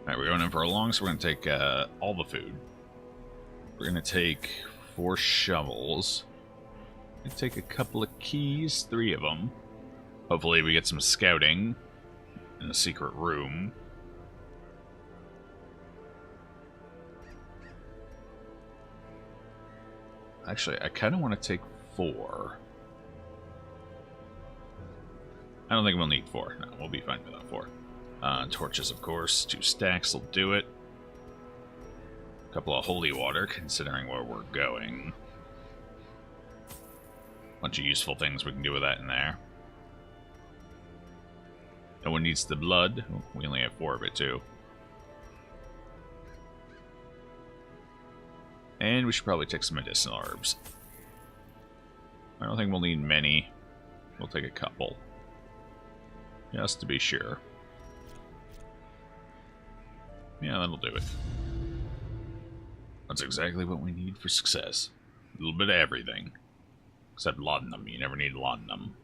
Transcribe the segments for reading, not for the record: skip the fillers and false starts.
Alright, we're going in for a long, so we're going to take all the food. We're going to take 4 shovels. We're going to take a couple of keys, 3 of them. Hopefully we get some scouting in a secret room. Actually, I kind of want to take 4. I don't think we'll need 4. No, we'll be fine without 4. Torches, of course. 2 stacks will do it. A couple of holy water, considering where we're going. Bunch of useful things we can do with that in there. No one needs the blood. We only have 4 of it, too. And we should probably take some medicinal herbs. I don't think we'll need many. We'll take a couple. Just to be sure. Yeah, that'll do it. That's exactly what we need for success. A little bit of everything. Except laudanum. You never need laudanum.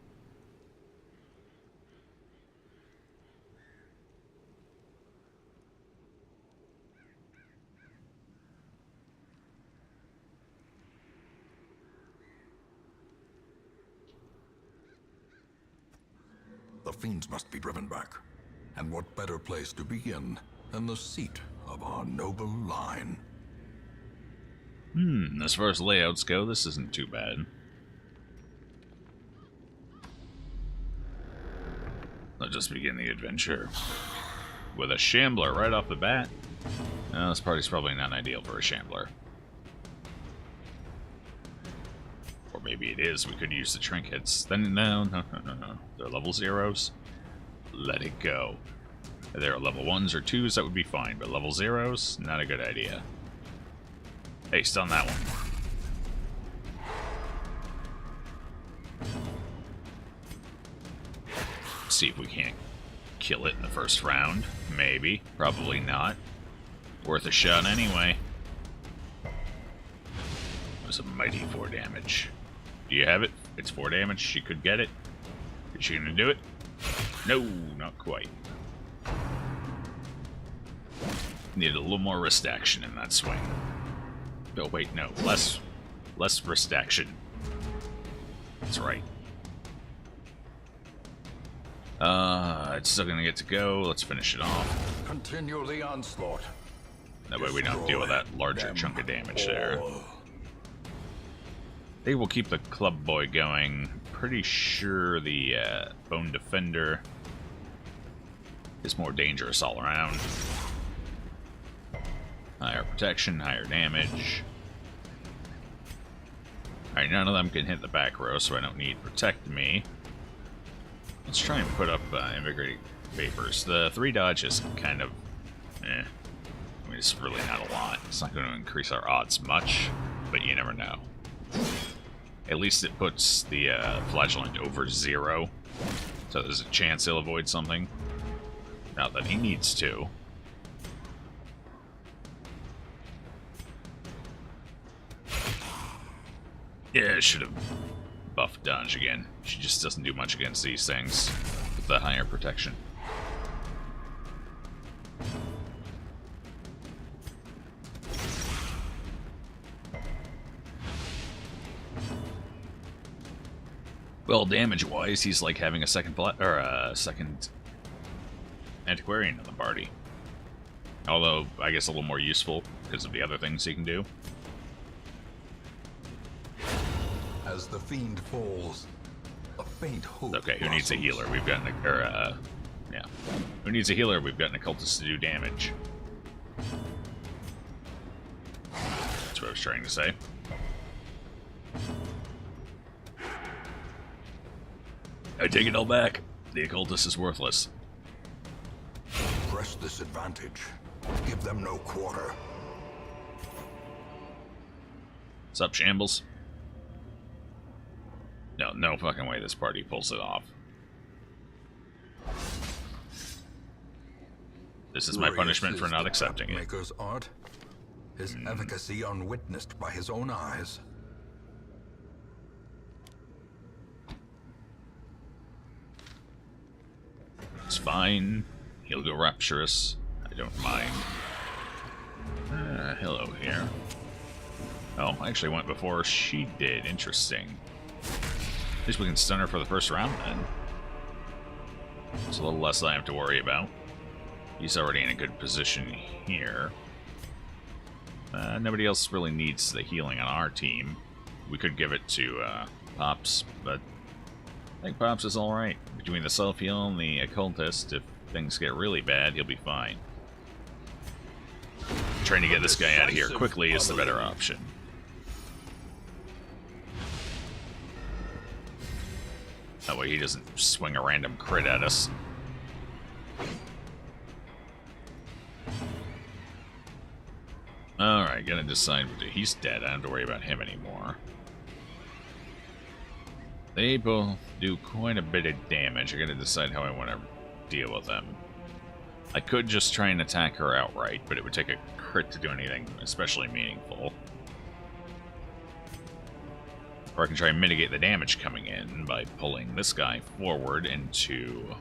The fiends must be driven back. And what better place to begin than the seat of our noble line? As far as layouts go, this isn't too bad. Let's just begin the adventure. With a shambler right off the bat. No, this party's probably not ideal for a shambler. Or maybe it is. We could use the trinkets. Then, no. They're level 0s. Let it go. If they're level 1s or 2s, that would be fine. But level 0s, not a good idea. Hey, stun that one. See if we can't kill it in the first round. Maybe. Probably not. Worth a shot anyway. It was a mighty 4 damage. Do you have it? It's 4 damage. She could get it. Is she gonna do it? No, not quite. Needed a little more wrist action in that swing. Oh wait, no. Less wrist action. That's right. It's still gonna get to go. Let's finish it off. Continue the onslaught. That way we don't deal with that larger chunk of damage there. I think we'll keep the club boy going. Pretty sure the bone defender is more dangerous all around. Higher protection, higher damage. Alright, none of them can hit the back row, so I don't need protect me. Let's try and put up invigorating vapors. The 3 dodge is kind of I mean, it's really not a lot. It's not going to increase our odds much, but you never know. At least it puts the flagellant over 0, so there's a chance he'll avoid something. Not that he needs to. Yeah, I should have buffed dodge again. She just doesn't do much against these things with the higher protection. Well, damage-wise, he's like having a second antiquarian in the party. Although, I guess a little more useful because of the other things he can do. As the fiend falls, a faint hope. Okay, who needs a healer? We've got yeah. Who needs a healer? We've got an occultist to do damage. That's what I was trying to say. I take it all back. The occultist is worthless. Press this advantage. Give them no quarter. What's up, Shambles? No fucking way this party pulls it off. This is my punishment for not accepting it. Maker's art, his efficacy unwitnessed by his own eyes. It's fine. He'll go rapturous. I don't mind. Hello here. Oh, I actually went before she did. Interesting. At least we can stun her for the first round, then. It's a little less I have to worry about. He's already in a good position here. Nobody else really needs the healing on our team. We could give it to Pops, but I think Pops is alright. Between the self-heal and the occultist, if things get really bad, he'll be fine. Trying to get this guy out of here quickly is the better option. That way he doesn't swing a random crit at us. Alright, gotta decide. He's dead. I don't have to worry about him anymore. They both do quite a bit of damage. I gotta decide how I want to deal with them. I could just try and attack her outright, but it would take a crit to do anything especially meaningful. Or I can try and mitigate the damage coming in by pulling this guy forward into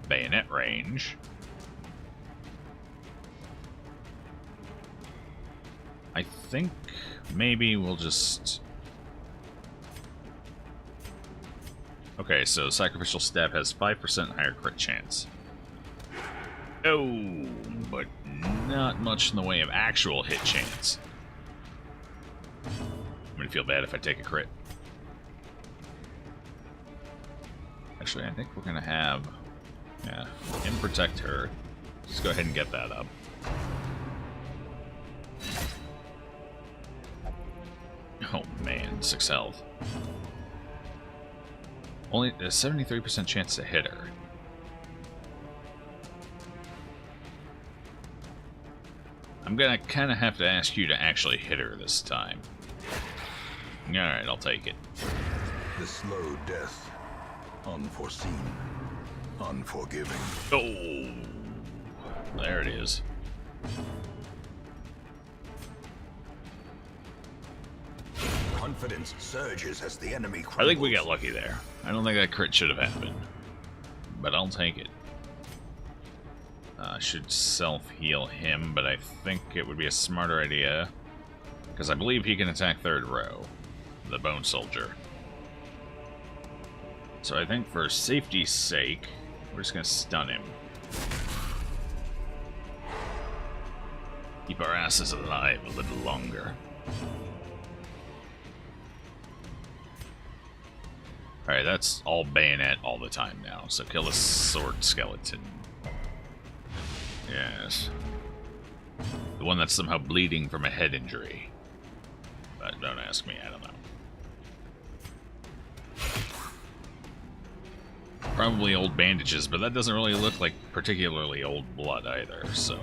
bayonet range. I think maybe we'll just... Okay, so Sacrificial Step has 5% higher crit chance. Oh, but not much in the way of actual hit chance. I'm gonna feel bad if I take a crit. Actually, I think we're gonna have him protect her. Just go ahead and get that up. Oh man, 6 health. Only a 73% chance to hit her. I'm gonna kind of have to ask you to actually hit her this time. Alright, I'll take it. The slow death. Unforeseen. Unforgiving. Oh! There it is. Confidence surges as the enemy crumbles. I think we got lucky there. I don't think that crit should have happened. But I'll take it. I should self-heal him, but I think it would be a smarter idea. Because I believe he can attack third row. The Bone Soldier. So I think for safety's sake, we're just going to stun him. Keep our asses alive a little longer. Alright, that's all bayonet all the time now, so kill the sword skeleton. Yes. The one that's somehow bleeding from a head injury. But don't ask me, I don't know. Probably old bandages, but that doesn't really look like particularly old blood either, so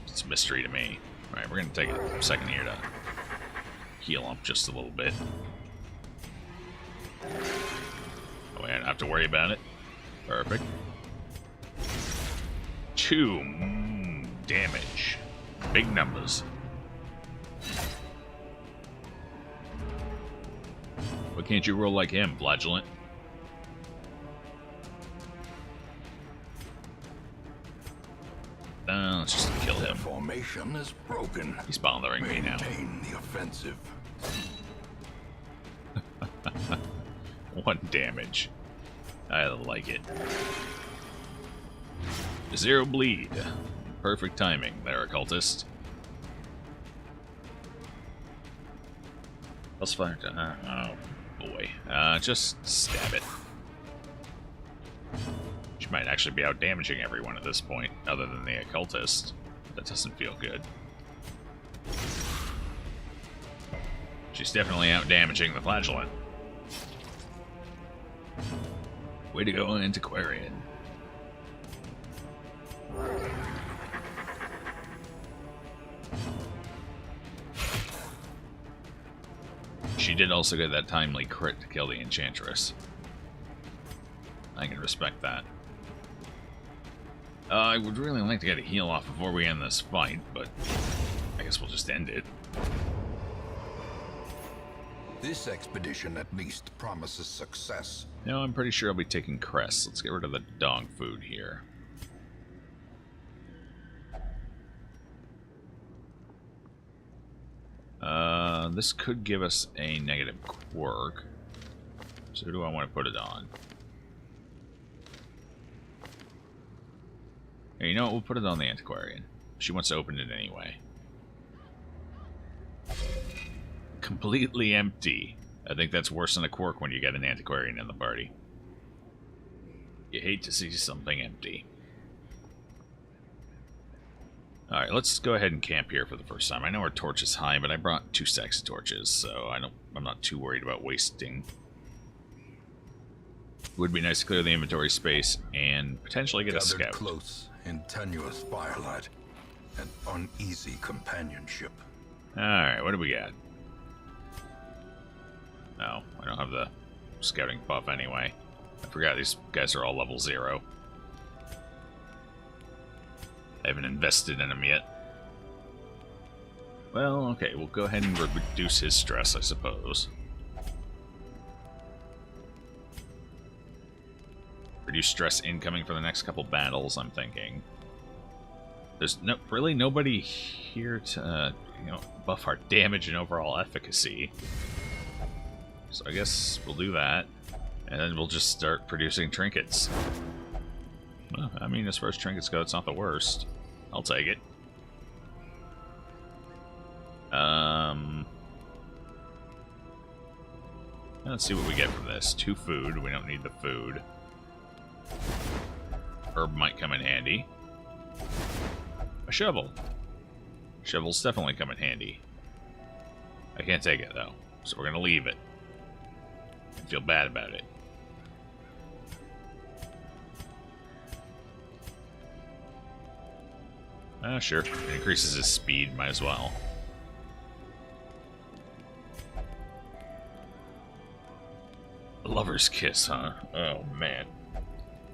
it's a mystery to me. Alright, we're gonna take a second here to heal up just a little bit. Oh, I don't have to worry about it. Perfect. 2 damage. Big numbers. Why can't you roll like him, Flagellant? Let's just kill him. Formation is broken. He's bothering me now. Maintain the offensive. 1 damage. I like it. 0 bleed. Perfect timing there, occultist. +5 to... oh, boy. Just stab it. She might actually be out damaging everyone at this point, other than the occultist. That doesn't feel good. She's definitely out damaging the flagellant. Way to go, Antiquarian. She did also get that timely crit to kill the Enchantress. I can respect that. I would really like to get a heal off before we end this fight, but I guess we'll just end it. This expedition at least promises success. No, I'm pretty sure I'll be taking Cress. Let's get rid of the dog food here. This could give us a negative quirk. So who do I want to put it on? Hey, you know what? We'll put it on the Antiquarian. She wants to open it anyway. Completely empty. I think that's worse than a quirk when you get an Antiquarian in the party. You hate to see something empty. Alright, let's go ahead and camp here for the first time. I know our torch is high, but I brought 2 stacks of torches, so I'm not too worried about wasting. Would be nice to clear the inventory space and potentially get a scout. Close in tenuous firelight and uneasy companionship. Alright, what do we got? No, I don't have the scouting buff anyway. I forgot these guys are all level 0. I haven't invested in them yet. Well, okay, we'll go ahead and reduce his stress, I suppose. Reduce stress incoming for the next couple battles, I'm thinking. There's really nobody here to, buff our damage and overall efficacy. So I guess we'll do that. And then we'll just start producing trinkets. Well, I mean, as far as trinkets go, it's not the worst. I'll take it. Let's see what we get from this. 2 food. We don't need the food. Herb might come in handy. A shovel. Shovels definitely come in handy. I can't take it, though. So we're going to leave it. I feel bad about it. Sure. It increases his speed, might as well. A lover's kiss, huh? Oh, man.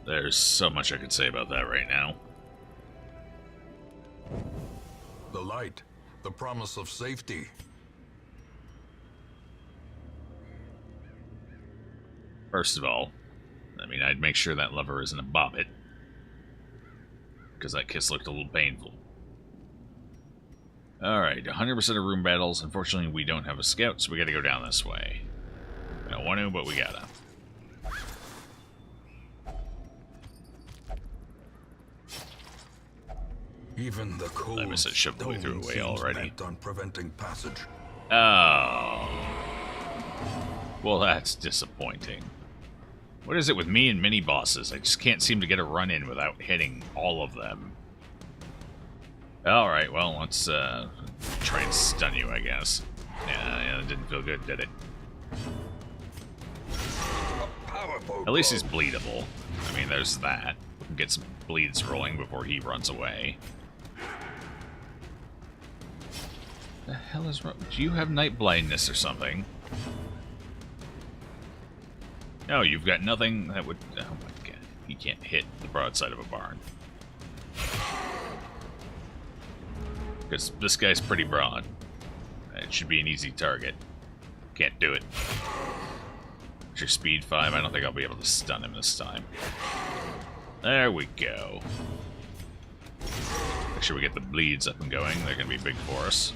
There's so much I could say about that right now. The light, the promise of safety. First of all, I mean, I'd make sure that lover isn't a bobbit. Because that kiss looked a little painful. Alright, 100% of room battles. Unfortunately, we don't have a scout, so we gotta go down this way. We don't want to, but we gotta. Even the cold I missed it, shoved the way through away already. On preventing passage. Oh. Well, that's disappointing. What is it with me and mini-bosses? I just can't seem to get a run-in without hitting all of them. Alright, well, let's try and stun you, I guess. Yeah, that didn't feel good, did it? At least he's bleedable. I mean, there's that. We can get some bleeds rolling before he runs away. The hell is wrong? Do you have night blindness or something? No, you've got nothing that would... Oh my god. You can't hit the broadside of a barn. Because this guy's pretty broad. It should be an easy target. Can't do it. What's your speed 5? I don't think I'll be able to stun him this time. There we go. Make sure we get the bleeds up and going. They're going to be big for us.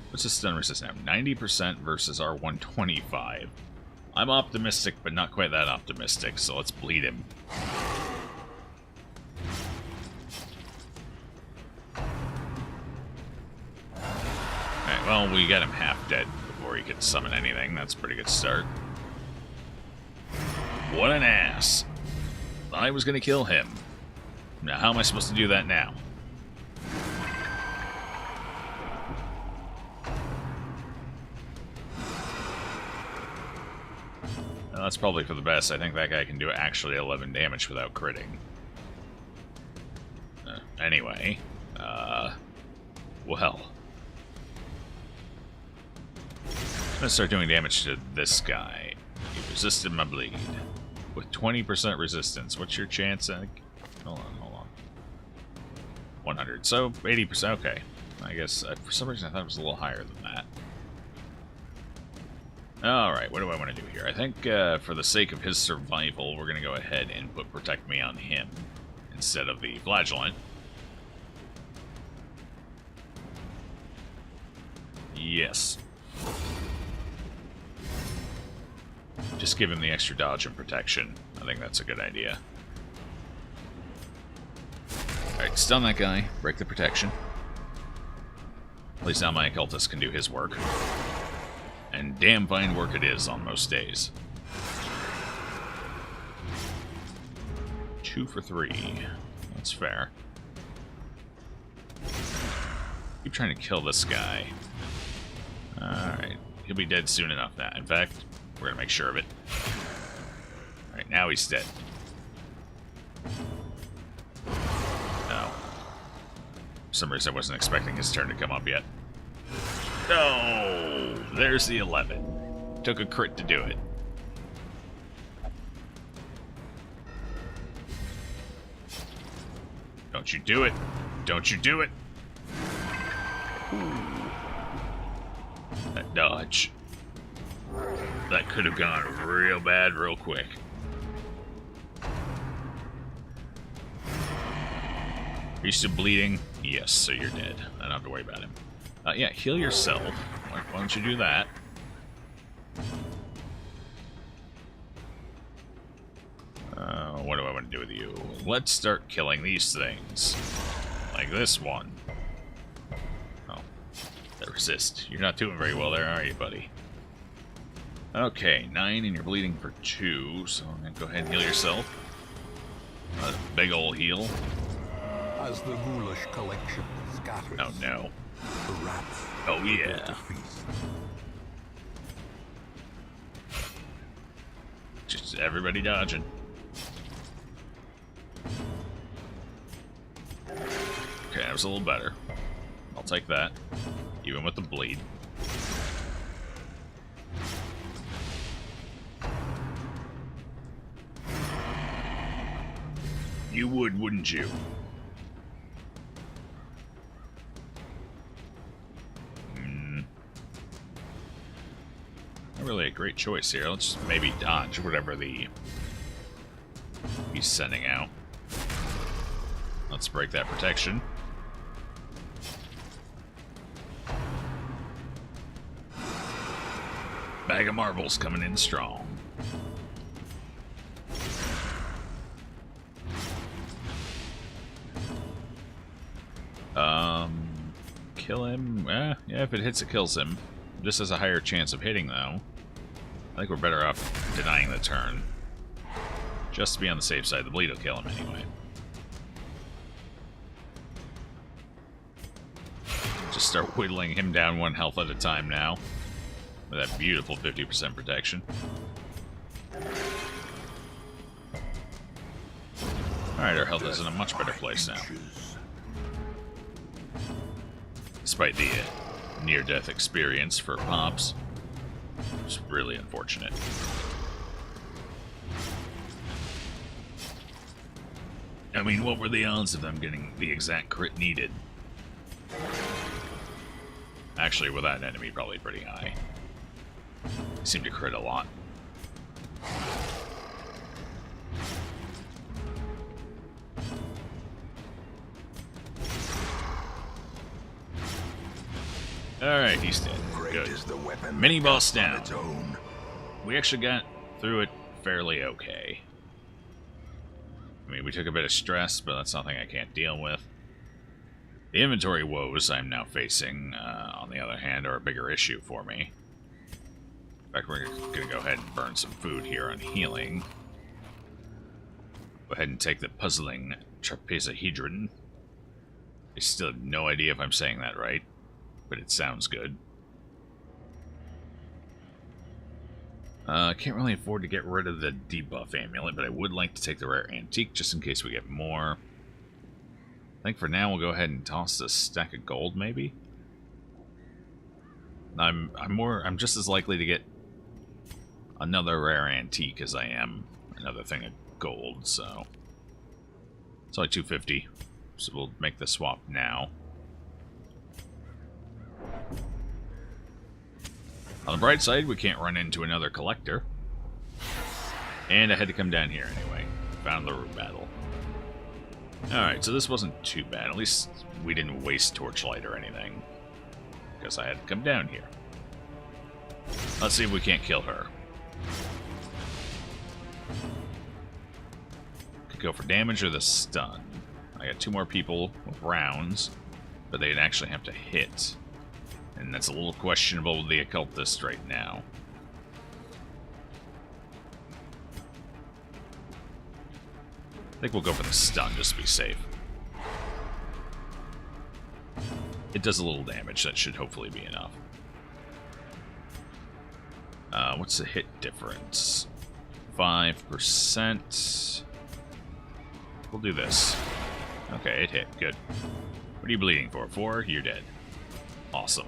What's the stun resist now? 90% versus our 125. I'm optimistic, but not quite that optimistic, so let's bleed him. Alright, well, we got him half dead before he could summon anything. That's a pretty good start. What an ass. I was going to kill him. Now, how am I supposed to do that now? Well, that's probably for the best. I think that guy can do actually 11 damage without critting. Anyway, well. I'm gonna start doing damage to this guy. He resisted my bleed. With 20% resistance. What's your chance? Hold on. 100. So, 80%. Okay. I guess, for some reason, I thought it was a little higher than that. Alright, what do I want to do here? I think, for the sake of his survival, we're going to go ahead and put Protect Me on him instead of the Flagellant. Yes. Just give him the extra dodge and protection. I think that's a good idea. Alright, stun that guy. Break the protection. At least now my occultist can do his work. And damn fine work it is on most days. 2 for 3. That's fair. Keep trying to kill this guy. Alright. He'll be dead soon enough now. In fact, we're gonna make sure of it. Alright, now he's dead. No. For some reason I wasn't expecting his turn to come up yet. No! There's the 11. Took a crit to do it. Don't you do it. Don't you do it. Ooh. That dodge. That could have gone real bad real quick. Are you still bleeding? Yes, so you're dead. I don't have to worry about him. Yeah, heal yourself. Why don't you do that? What do I want to do with you? Let's start killing these things. Like this one. Oh. They resist. You're not doing very well there, are you, buddy? Okay, 9 and you're bleeding for 2, so I'm gonna go ahead and heal yourself. A big ol' heal. As the ghoulish collection scatters, Oh no. the rats Oh prepare yeah. to feast. Just everybody dodging. Okay, that was a little better. I'll take that. Even with the bleed. You would, wouldn't you? Not really a great choice here. Let's maybe dodge whatever he's sending out. Let's break that protection. Bag of marbles coming in strong. Kill him? Yeah, if it hits, it kills him. This has a higher chance of hitting, though. I think we're better off denying the turn. Just to be on the safe side. The bleed will kill him anyway. Just start whittling him down 1 health at a time now. With that beautiful 50% protection. Alright, our health is in a much better place now. Despite the near-death experience for Pops. It's really unfortunate. I mean, what were the odds of them getting the exact crit needed? Actually, with that enemy, probably pretty high. They seem to crit a lot. Alright, he's dead. Good. Mini boss down. We actually got through it fairly okay. I mean, we took a bit of stress, but that's something I can't deal with. The inventory woes I'm now facing, on the other hand, are a bigger issue for me. In fact, we're going to go ahead and burn some food here on healing. Go ahead and take the puzzling trapezohedron. I still have no idea if I'm saying that right, but it sounds good. I can't really afford to get rid of the debuff amulet, but I would like to take the rare antique just in case we get more. I think for now we'll go ahead and toss this stack of gold, maybe. I'm just as likely to get another rare antique as I am another thing of gold, so it's only 250, so we'll make the swap now. On the bright side, we can't run into another collector. And I had to come down here anyway. Found the root battle. Alright, so this wasn't too bad. At least we didn't waste torchlight or anything. because I had to come down here. Let's see if we can't kill her. Could go for damage or the stun. I got 2 more people with rounds, but they'd actually have to hit. And that's a little questionable with the occultist right now. I think we'll go for the stun just to be safe. It does a little damage. That should hopefully be enough. What's the hit difference? 5%. We'll do this. Okay, it hit. Good. What are you bleeding for? 4? You're dead. Awesome.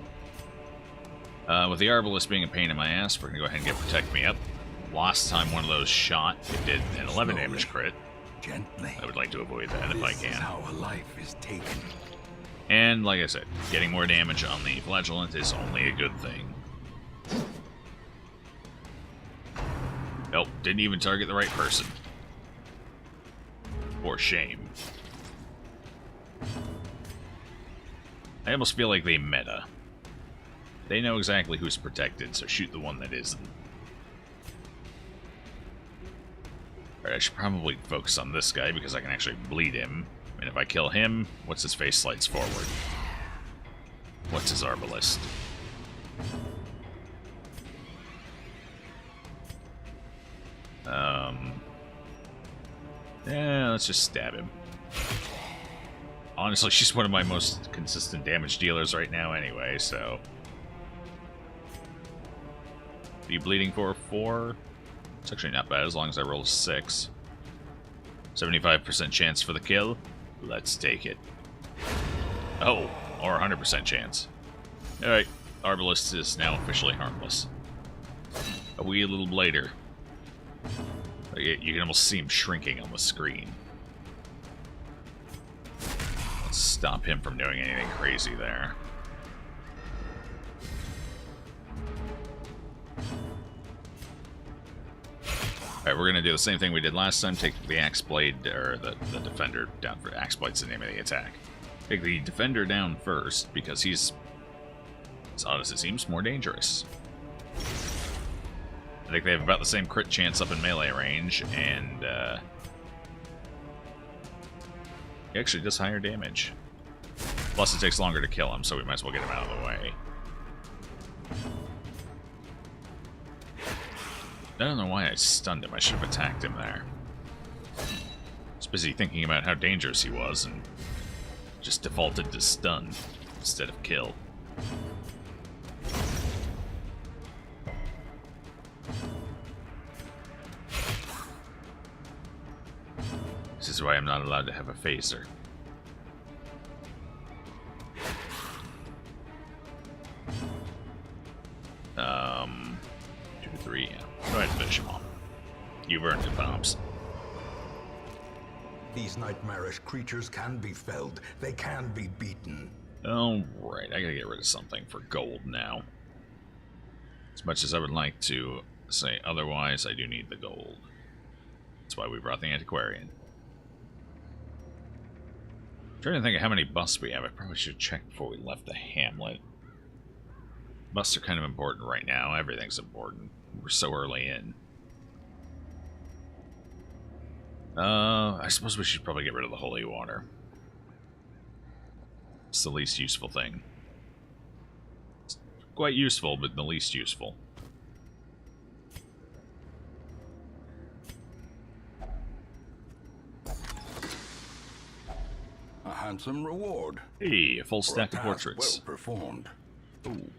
With the Arbalist being a pain in my ass, we're going to go ahead and get Protect Me up. Last time one of those shot, it did an 11 damage crit. Gently. I would like to avoid that if I can. This is how a life is taken. And, like I said, getting more damage on the Flagellant is only a good thing. Nope, didn't even target the right person. For shame. I almost feel like they meta. They know exactly who's protected, so shoot the one that isn't. Alright, I should probably focus on this guy because I can actually bleed him. And if I kill him, what's his face slides forward? What's his Arbalist? Yeah, let's just stab him. Honestly, she's one of my most consistent damage dealers right now anyway, so... Are you bleeding for 4? It's actually not bad as long as I roll a 6. 75% chance for the kill. Let's take it. Oh, or 100% chance. Alright, Arbalist is now officially harmless. A wee little blader. You can almost see him shrinking on the screen. Let's stop him from doing anything crazy there. Alright, we're going to do the same thing we did last time. Take the Axe Blade, or the Defender down for... Axe Blade's the name of the attack. Take the Defender down first, because he's, as odd as it seems, more dangerous. I think they have about the same crit chance up in melee range, and he actually does higher damage. Plus it takes longer to kill him, so we might as well get him out of the way. I don't know why I stunned him. I should have attacked him there. I was busy thinking about how dangerous he was, and just defaulted to stun instead of kill. This is why I'm not allowed to have a phaser. Two, 3, yeah. Go ahead and finish him off. You've earned it, Pops. These nightmarish creatures can be felled. They can be beaten. Oh, right. I gotta get rid of something for gold now. As much as I would like to say otherwise, I do need the gold. That's why we brought the Antiquarian. I'm trying to think of how many busts we have. I probably should check before we left the hamlet. Busts are kind of important right now. Everything's important. We're so early in. I suppose we should probably get rid of the holy water. It's the least useful thing. It's quite useful, but the least useful. A handsome reward. Hey, a full For stack a of task portraits. well performed. Ooh.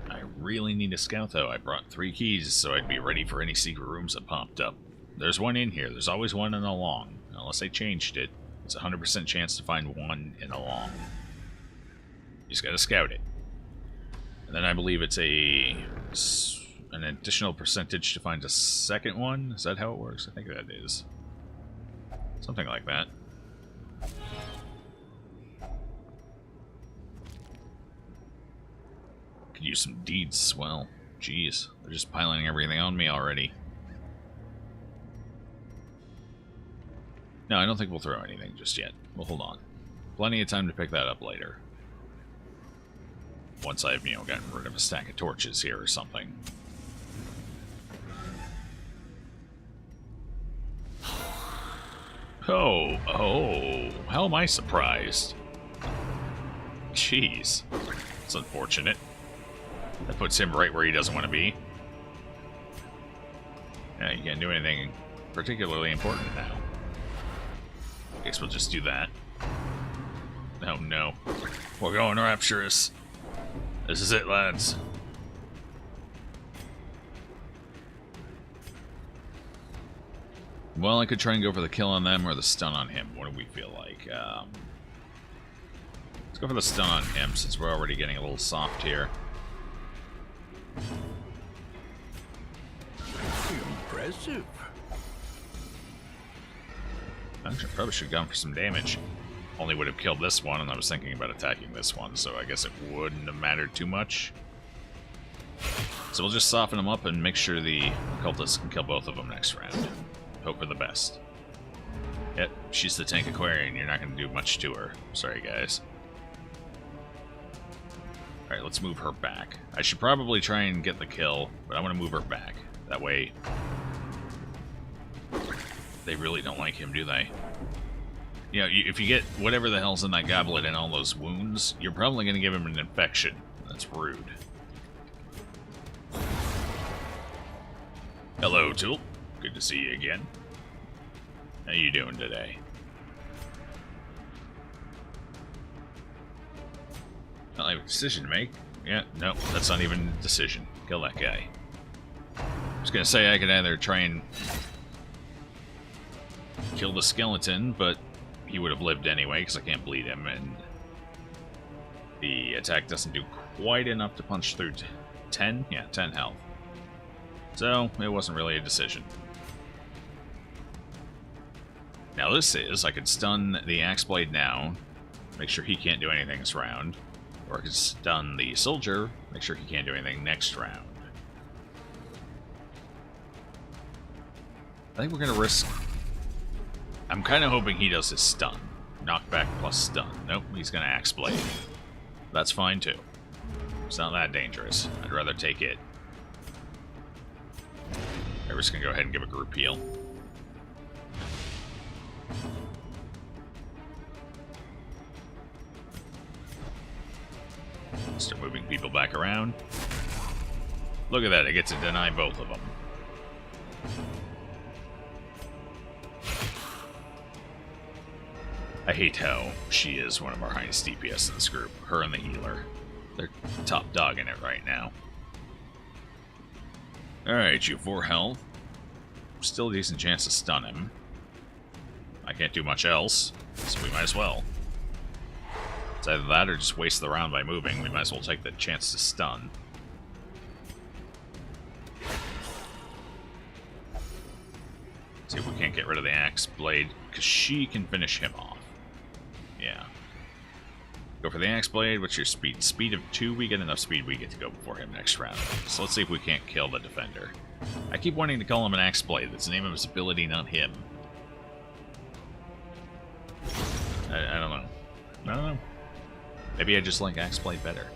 I really need a scout, though. I brought 3 keys, so I'd be ready for any secret rooms that popped up. There's one in here. There's always one in the long. Unless they changed it, it's a 100% chance to find one in the long. You just gotta scout it. And then I believe it's an additional percentage to find a second one. Is that how it works? I think that is. Something like that. Could use some deeds as well. Jeez, they're just piling everything on me already. No, I don't think we'll throw anything just yet. We'll hold on. Plenty of time to pick that up later. Once I've, gotten rid of a stack of torches here or something. Oh, how am I surprised? Jeez. It's unfortunate. That puts him right where he doesn't want to be. Yeah, you can't do anything particularly important now. Guess we'll just do that. Oh no. We're going rapturous. This is it, lads. Well, I could try and go for the kill on them or the stun on him. What do we feel like? Let's go for the stun on him since we're already getting a little soft here. Impressive. Actually, I probably should have gone for some damage. Only would have killed this one, and I was thinking about attacking this one, so I guess it wouldn't have mattered too much. So we'll just soften them up and make sure the cultists can kill both of them next round. Hope for the best. Yep, she's the tank Aquarian. You're not going to do much to her. Sorry, guys. Alright, let's move her back. I should probably try and get the kill, but I want to move her back. That way... They really don't like him, do they? If you get whatever the hell's in that goblet and all those wounds, you're probably going to give him an infection. That's rude. Hello, Tool. Good to see you again. How you doing today? Well, I have a decision to make. Yeah, no, that's not even a decision. Kill that guy. I was going to say I could either try and kill the skeleton, but he would have lived anyway because I can't bleed him, and the attack doesn't do quite enough to punch through 10? Yeah, 10 health. So, it wasn't really a decision. Now this is, I could stun the Axe Blade now, make sure he can't do anything this round, or I could stun the Soldier, make sure he can't do anything next round. I think we're going to risk... I'm kind of hoping he does his stun. Knockback plus stun. Nope, he's going to Axe Blade. That's fine too. It's not that dangerous. I'd rather take it. We're just going to go ahead and give a group heal. Start moving people back around. Look at that, I get to deny both of them. I hate how she is one of our highest DPS in this group. Her and the healer. They're top dog in it right now. Alright, you have 4 health. Still a decent chance to stun him. I can't do much else, so we might as well. It's either that or just waste the round by moving. We might as well take the chance to stun. See if we can't get rid of the Axe Blade, because she can finish him off. Yeah. Go for the Axe Blade. What's your speed? Speed of 2. We get enough speed, we get to go before him next round. So let's see if we can't kill the defender. I keep wanting to call him an Axe Blade. That's the name of his ability, not him. I don't know. I don't know. Maybe I just like Axe Blade better.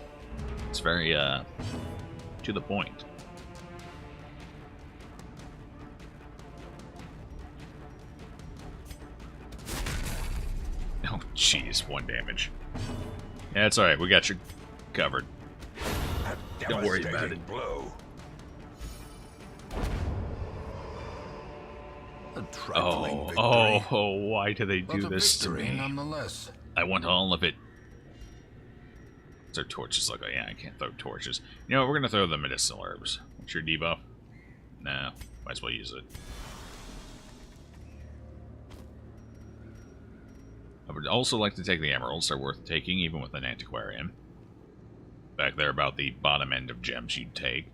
It's very, to the point. Oh, jeez, 1 damage. Yeah, it's alright. We got you covered. Don't worry about it. Blow. Oh, why do they do this to me? Nonetheless. I want all of it. What's our torches look like? Yeah, I can't throw torches. You know what, we're going to throw the medicinal herbs. What's your debuff? Nah, might as well use it. I would also like to take the emeralds. They're worth taking, even with an antiquarian. Back there about the bottom end of gems you'd take.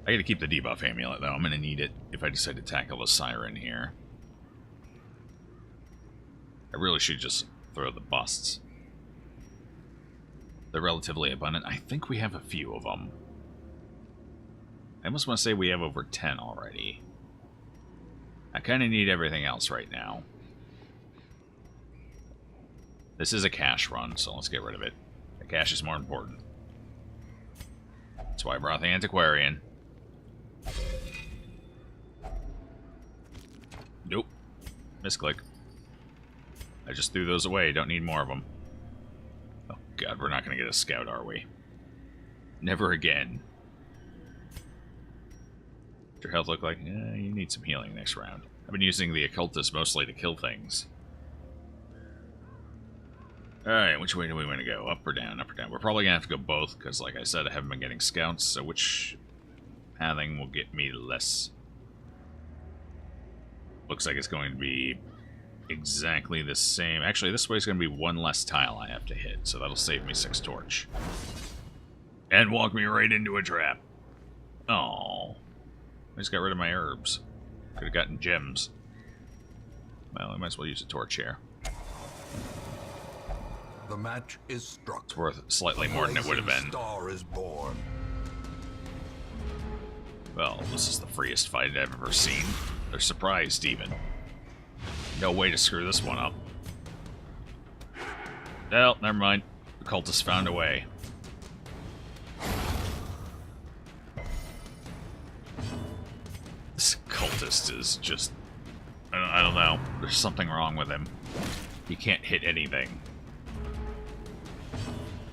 I gotta keep the debuff amulet, though. I'm gonna need it if I decide to tackle the siren here. I really should just throw the busts. They're relatively abundant. I think we have a few of them. I almost want to say we have over 10 already. I kind of need everything else right now. This is a cash run, so let's get rid of it. The cash is more important. That's why I brought the antiquarian. Nope. Misclick. I just threw those away. Don't need more of them. Oh god, we're not going to get a scout, are we? Never again. What's your health look like? You need some healing next round. I've been using the occultist mostly to kill things. Alright, which way do we want to go? Up or down? Up or down? We're probably going to have to go both, because like I said, I haven't been getting scouts, so which pathing will get me less? Looks like it's going to be exactly the same. Actually, this way is going to be one less tile I have to hit, so that'll save me 6 torch. And walk me right into a trap. Oh, I just got rid of my herbs. Could have gotten gems. Well, I might as well use a torch here. The match is struck. It's worth slightly more than it would have been. Star is born. Well, this is the freest fight I've ever seen. They're surprised, even. No way to screw this one up. Well, never mind. The cultists found a way. This cultist is just... I don't know. There's something wrong with him. He can't hit anything.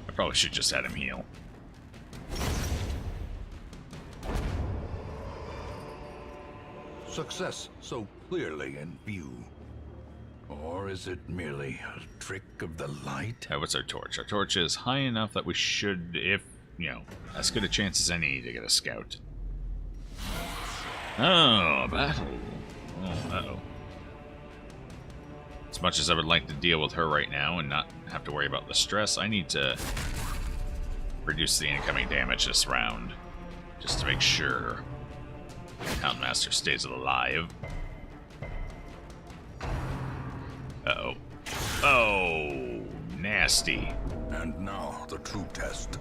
I probably should just had him heal. Success so clearly in view. Or is it merely a trick of the light? What's our torch? Our torch is high enough that we should, if, you know, as good a chance as any to get a scout. Oh, a battle. Oh, uh-oh. As much as I would like to deal with her right now and not have to worry about the stress, I need to reduce the incoming damage this round. Just to make sure Houndmaster stays alive. Uh-oh. Oh, nasty. And now the true test.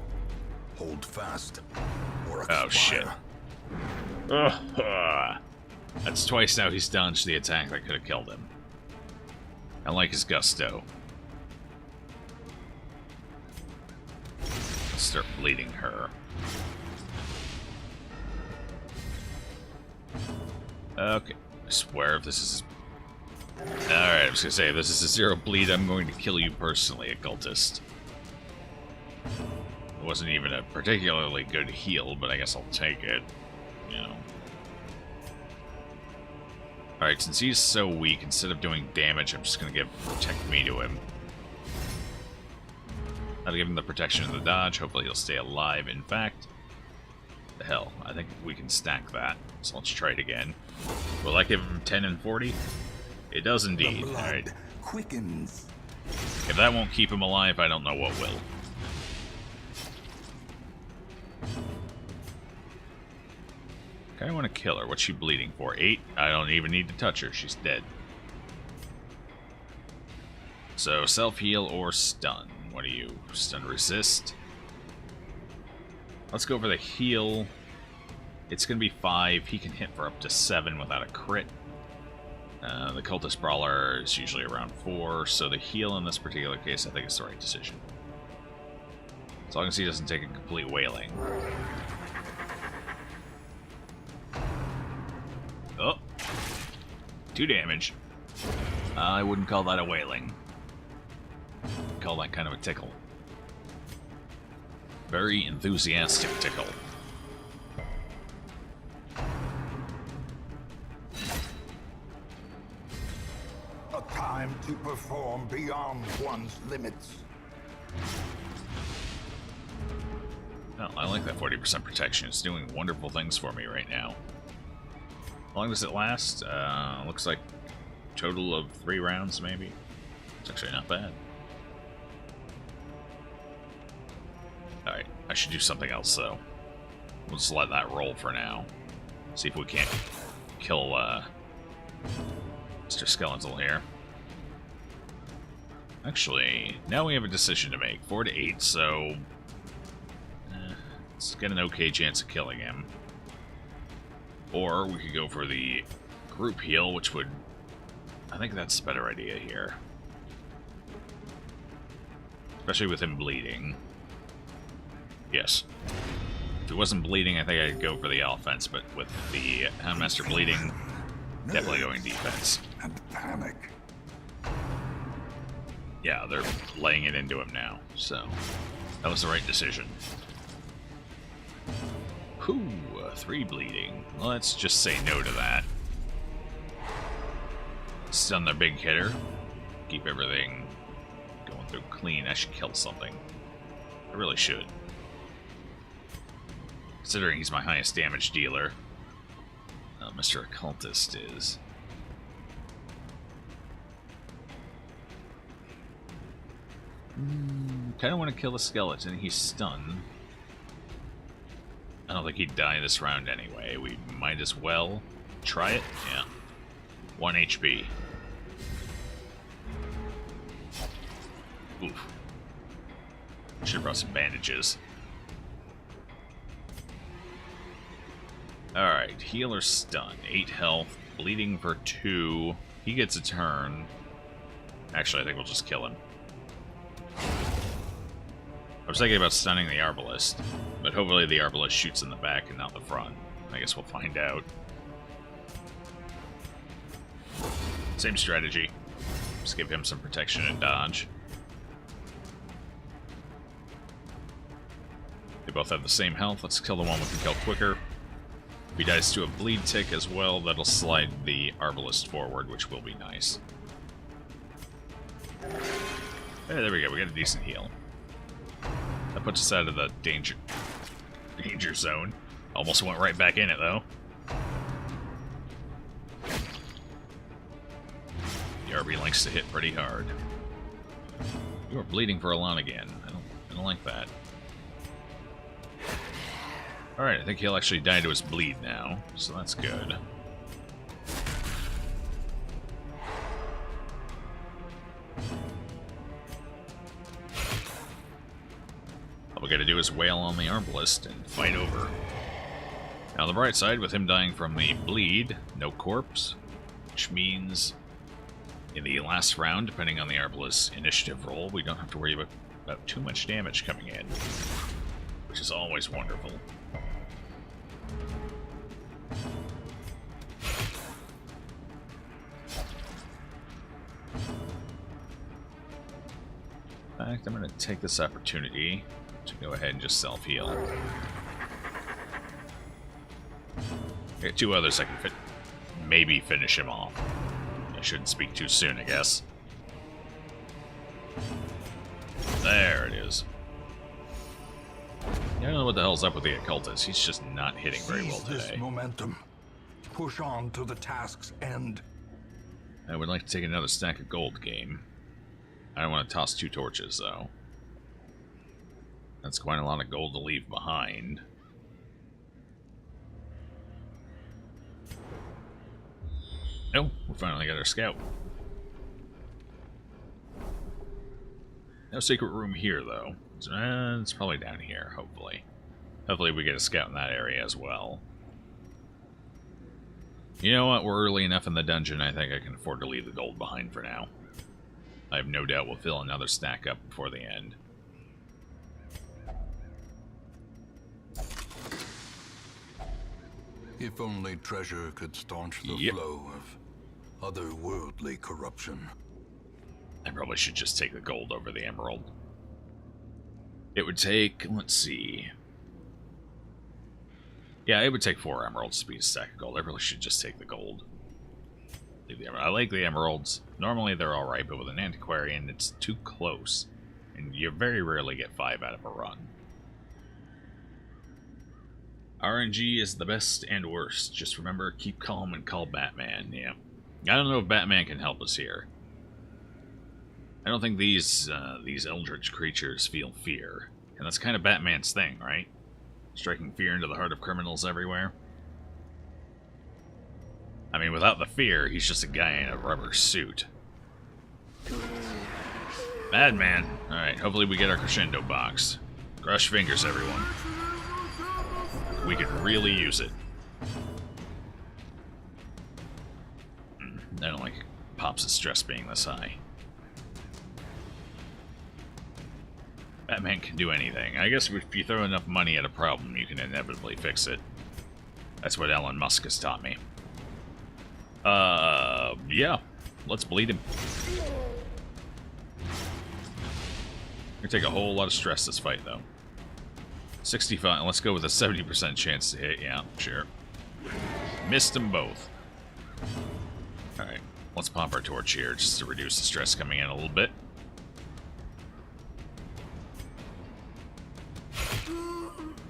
Hold fast or expire. Oh, shit. That's twice now he's dodged the attack that could have killed him. I like his gusto. Start bleeding her. Okay. I swear if this is... Alright, I was gonna say, if this is a 0 bleed, I'm going to kill you personally, occultist. It wasn't even a particularly good heal, but I guess I'll take it. You know. Alright, since he's so weak, instead of doing damage, I'm just gonna give Protect Me to him. That'll give him the protection of the dodge. Hopefully he'll stay alive. In fact, the hell, I think we can stack that. So let's try it again. Will that give him 10 and 40? It does indeed. Alright. Quickens. If that won't keep him alive, I don't know what will. I want to kill her. What's she bleeding for? 8? I don't even need to touch her. She's dead. So, self-heal or stun. What are you? Stun resist? Let's go for the heal. It's going to be 5. He can hit for up to 7 without a crit. The Cultist Brawler is usually around 4, so the heal in this particular case I think is the right decision. As long as he doesn't take a complete wailing. Oh! 2 damage. I wouldn't call that a wailing. I'd call that kind of a tickle. Very enthusiastic tickle. A time to perform beyond one's limits. Well, I like that 40% protection. It's doing wonderful things for me right now. How long does it last? Looks like a total of 3 rounds, maybe. It's actually not bad. Alright, I should do something else, though. We'll just let that roll for now. See if we can't kill, Mr. Skeletal here. Actually, now we have a decision to make. 4 to 8, so... let's get an okay chance of killing him. Or we could go for the group heal, which would... I think that's a better idea here. Especially with him bleeding. Yes. If he wasn't bleeding, I think I'd go for the offense, but with the Houndmaster bleeding, definitely going defense. And panic. Yeah, they're laying it into him now, so that was the right decision. Whew, 3 bleeding. Let's just say no to that. Stun their big hitter. Keep everything going through clean. I should kill something. I really should. Considering he's my highest damage dealer. Mr. Occultist is... kind of want to kill the skeleton. He's stunned. I don't think he'd die this round anyway. We might as well try it. Yeah. 1 HP. Oof. Should have brought some bandages. Alright, healer stun. 8 health. Bleeding for 2. He gets a turn. Actually, I think we'll just kill him. I was thinking about stunning the Arbalist, but hopefully the Arbalist shoots in the back and not the front. I guess we'll find out. Same strategy. Just give him some protection and dodge. They both have the same health. Let's kill the one we can kill quicker. If he dies to a bleed tick as well, that'll slide the Arbalist forward, which will be nice. Hey, there we go. We got a decent heal. That puts us out of the danger zone. Almost went right back in it, though. The RB likes to hit pretty hard. You are bleeding for a lot again. I don't like that. Alright, I think he'll actually die to his bleed now, so that's good. All we gotta do is wail on the Arbalist and fight over. Now, on the bright side, with him dying from the bleed, no corpse, which means in the last round, depending on the Arbalist's initiative roll, we don't have to worry about too much damage coming in, which is always wonderful. In fact, I'm going to take this opportunity to go ahead and just self-heal. I got 2 others I can maybe finish him off. I shouldn't speak too soon, I guess. There it is. I don't know what the hell's up with the Occultist. He's just not hitting very well today. Seize this momentum. Push on to the task's end. I would like to take another stack of gold, game. I don't want to toss 2 torches, though. That's quite a lot of gold to leave behind. Oh, we finally got our scout. No secret room here, though. It's probably down here, hopefully. Hopefully we get a scout in that area as well. You know what? We're early enough in the dungeon, I think I can afford to leave the gold behind for now. I have no doubt we'll fill another stack up before the end. If only treasure could staunch the flow of otherworldly corruption. I probably should just take the gold over the emerald. It would take, let's see. Yeah, it would take 4 emeralds to be a stack of gold. I really should just take the gold. Leave the emerald. I like the emeralds. Normally they're alright, but with an antiquarian, it's too close. And you very rarely get 5 out of a run. RNG is the best and worst. Just remember, keep calm and call Batman. Yeah. I don't know if Batman can help us here. I don't think these eldritch creatures feel fear. And that's kind of Batman's thing, right? Striking fear into the heart of criminals everywhere. I mean, without the fear, he's just a guy in a rubber suit. Madman! Alright, hopefully we get our crescendo box. Cross your fingers, everyone. We could really use it. tops of stress being this high. Batman can do anything. I guess if you throw enough money at a problem, you can inevitably fix it. That's what Elon Musk has taught me. Yeah. Let's bleed him. Gonna take a whole lot of stress this fight, though. 65. Let's go with a 70% chance to hit. Yeah, sure. Missed them both. Alright. Let's pop our torch here just to reduce the stress coming in a little bit.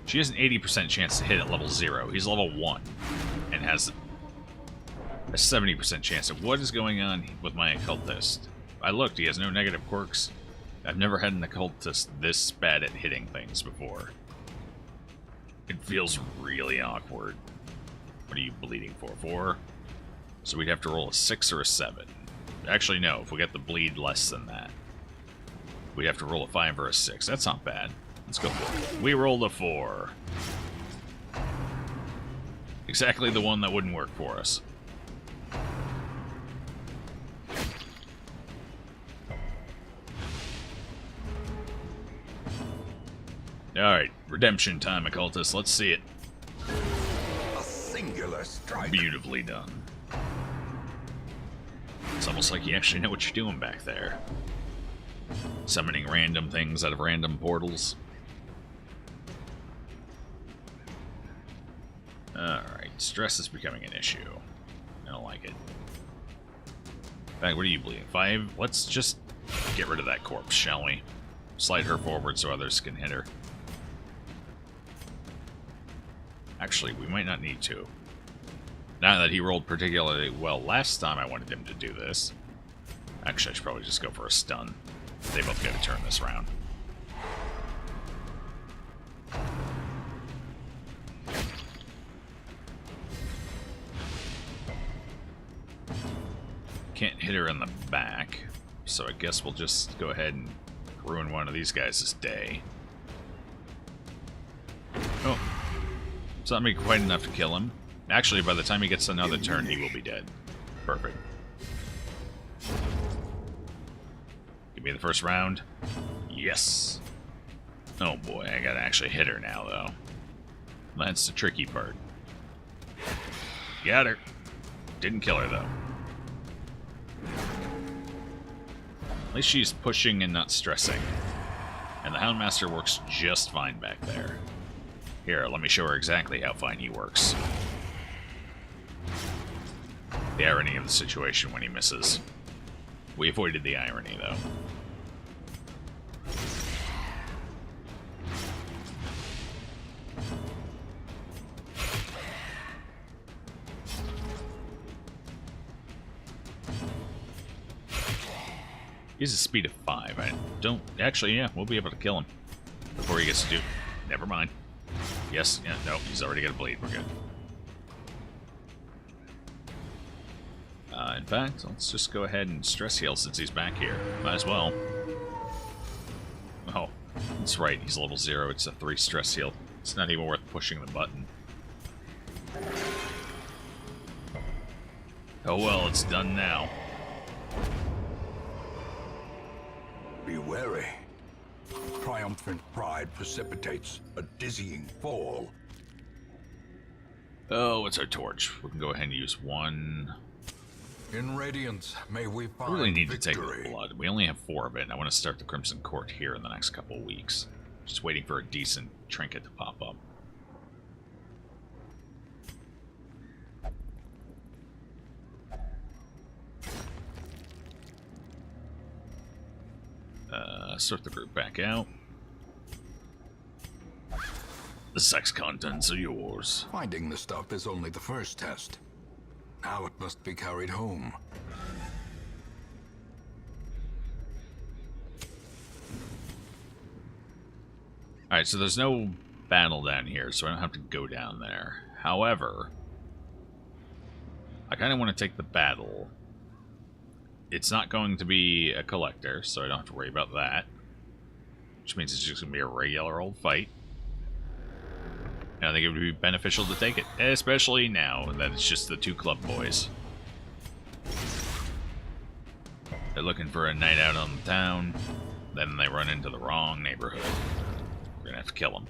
She has an 80% chance to hit at level 0. He's level 1 and has a 70% chance of what is going on with my occultist. I looked, he has no negative quirks. I've never had an occultist this bad at hitting things before. It feels really awkward. What are you bleeding for? 4? So we'd have to roll a 6 or a 7. Actually, no, if we get the bleed less than that, we'd have to roll a 5 or a 6. That's not bad. Let's go for it. We rolled a 4. Exactly the one that wouldn't work for us. Alright, redemption time, occultist. Let's see it. A singular strike. Beautifully done. It's almost like you actually know what you're doing back there. Summoning random things out of random portals. Alright, stress is becoming an issue. I don't like it. In fact, what are you bleeding? 5? Let's just get rid of that corpse, shall we? Slide her forward so others can hit her. Actually, we might not need to. Now that he rolled particularly well last time I wanted him to do this. Actually, I should probably just go for a stun. They both get a turn this round. Can't hit her in the back, so I guess we'll just go ahead and ruin one of these guys' day. Oh. It's not making quite enough to kill him. Actually, by the time he gets another turn, he will be dead. Perfect. Give me the first round. Yes. Oh boy, I gotta actually hit her now, though. That's the tricky part. Got her. Didn't kill her, though. At least she's pushing and not stressing. And the Houndmaster works just fine back there. Here, let me show her exactly how fine he works. The irony of the situation when he misses. We avoided the irony, though. He has a speed of 5. I don't... Actually, yeah, we'll be able to kill him before he gets to do... Never mind. Yes, yeah, no, he's already got a bleed. We're good. In fact, let's just go ahead and stress heal since he's back here. Might as well. Oh, that's right. He's level 0. It's a 3 stress heal. It's not even worth pushing the button. Oh well, it's done now. Be wary. Triumphant pride precipitates a dizzying fall. Oh, it's our torch. We can go ahead and use 1. In Radiance, may we find I really need victory. to take the blood. We only have 4 of it, and I want to start the Crimson Court here in the next couple of weeks. Just waiting for a decent trinket to pop up. Sort the group back out. The sex contents are yours. Finding the stuff is only the first test. Now it must be carried home. Alright, so there's no battle down here, so I don't have to go down there. However, I kind of want to take the battle. It's not going to be a collector, so I don't have to worry about that. Which means it's just going to be a regular old fight. And I think it would be beneficial to take it, especially now that it's just the 2 club boys. They're looking for a night out on the town. Then they run into the wrong neighborhood. We're gonna have to kill them.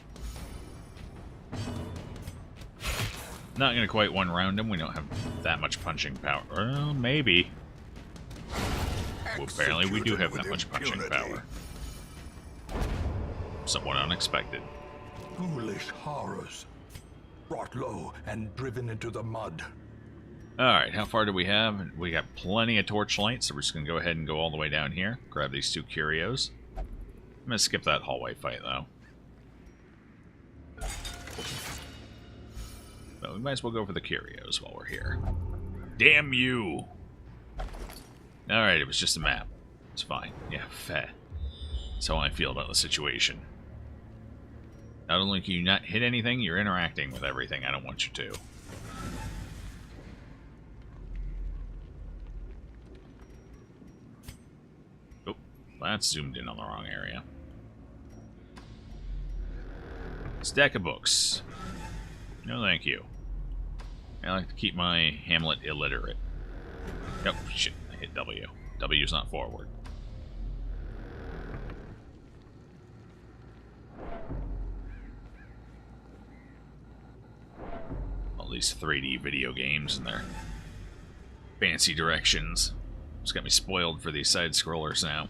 Not gonna quite one-round them. We don't have that much punching power. Well, maybe. Well, apparently we do have that much punching power. Somewhat unexpected. Foolish horrors. Brought low and driven into the mud. Alright, how far do we have? We got plenty of torchlight, so we're just going to go ahead and go all the way down here. Grab these 2 curios. I'm going to skip that hallway fight, though. But we might as well go for the curios while we're here. Damn you! Alright, it was just a map. It's fine. Yeah, fair. That's how I feel about the situation. Not only can you not hit anything, you're interacting with everything I don't want you to. Oh, that's zoomed in on the wrong area. Stack of books. No, thank you. I like to keep my Hamlet illiterate. Yep, shit, I hit W. W's not forward. All these 3D video games and their fancy directions. It's got me spoiled for these side-scrollers now.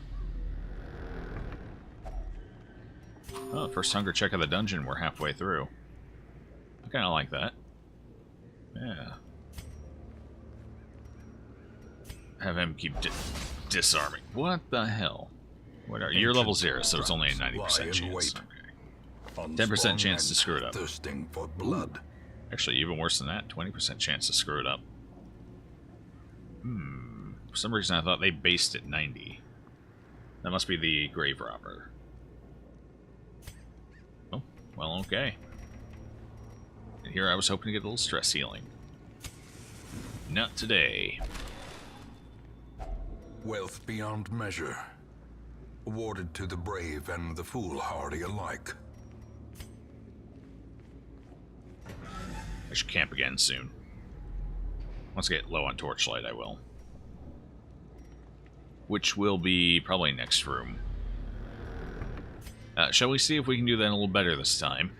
Oh, first hunger check of the dungeon, we're halfway through. I kind of like that. Yeah. Have him keep disarming. What the hell? What are you're level 0, so it's only a 90% chance. Okay. 10% chance to screw it up. Thirsting for blood. Actually, even worse than that, 20% chance to screw it up. For some reason I thought they based it 90. That must be the grave robber. Oh, well, okay. And here I was hoping to get a little stress healing. Not today. Wealth beyond measure. Awarded to the brave and the foolhardy alike. I should camp again soon. Once I get low on torchlight, I will. Which will be probably next room. Shall we see if we can do that a little better this time?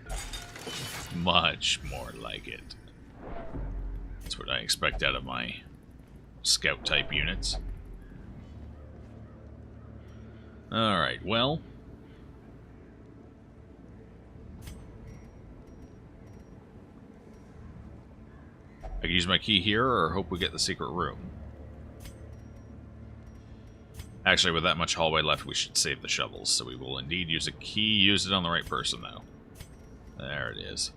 Much more like it. That's what I expect out of my scout-type units. Alright, well... I can use my key here, or hope we get the secret room. Actually, with that much hallway left, we should save the shovels, so we will indeed use a key. Use it on the right person, though. There it is.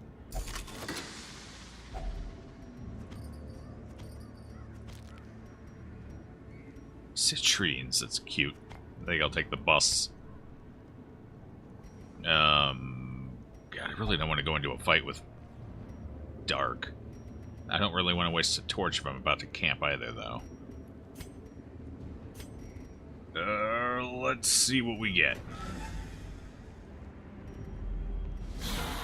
Citrines, that's cute. I think I'll take the bus. God, I really don't want to go into a fight with Dark. I don't really want to waste a torch if I'm about to camp either, though. Let's see what we get.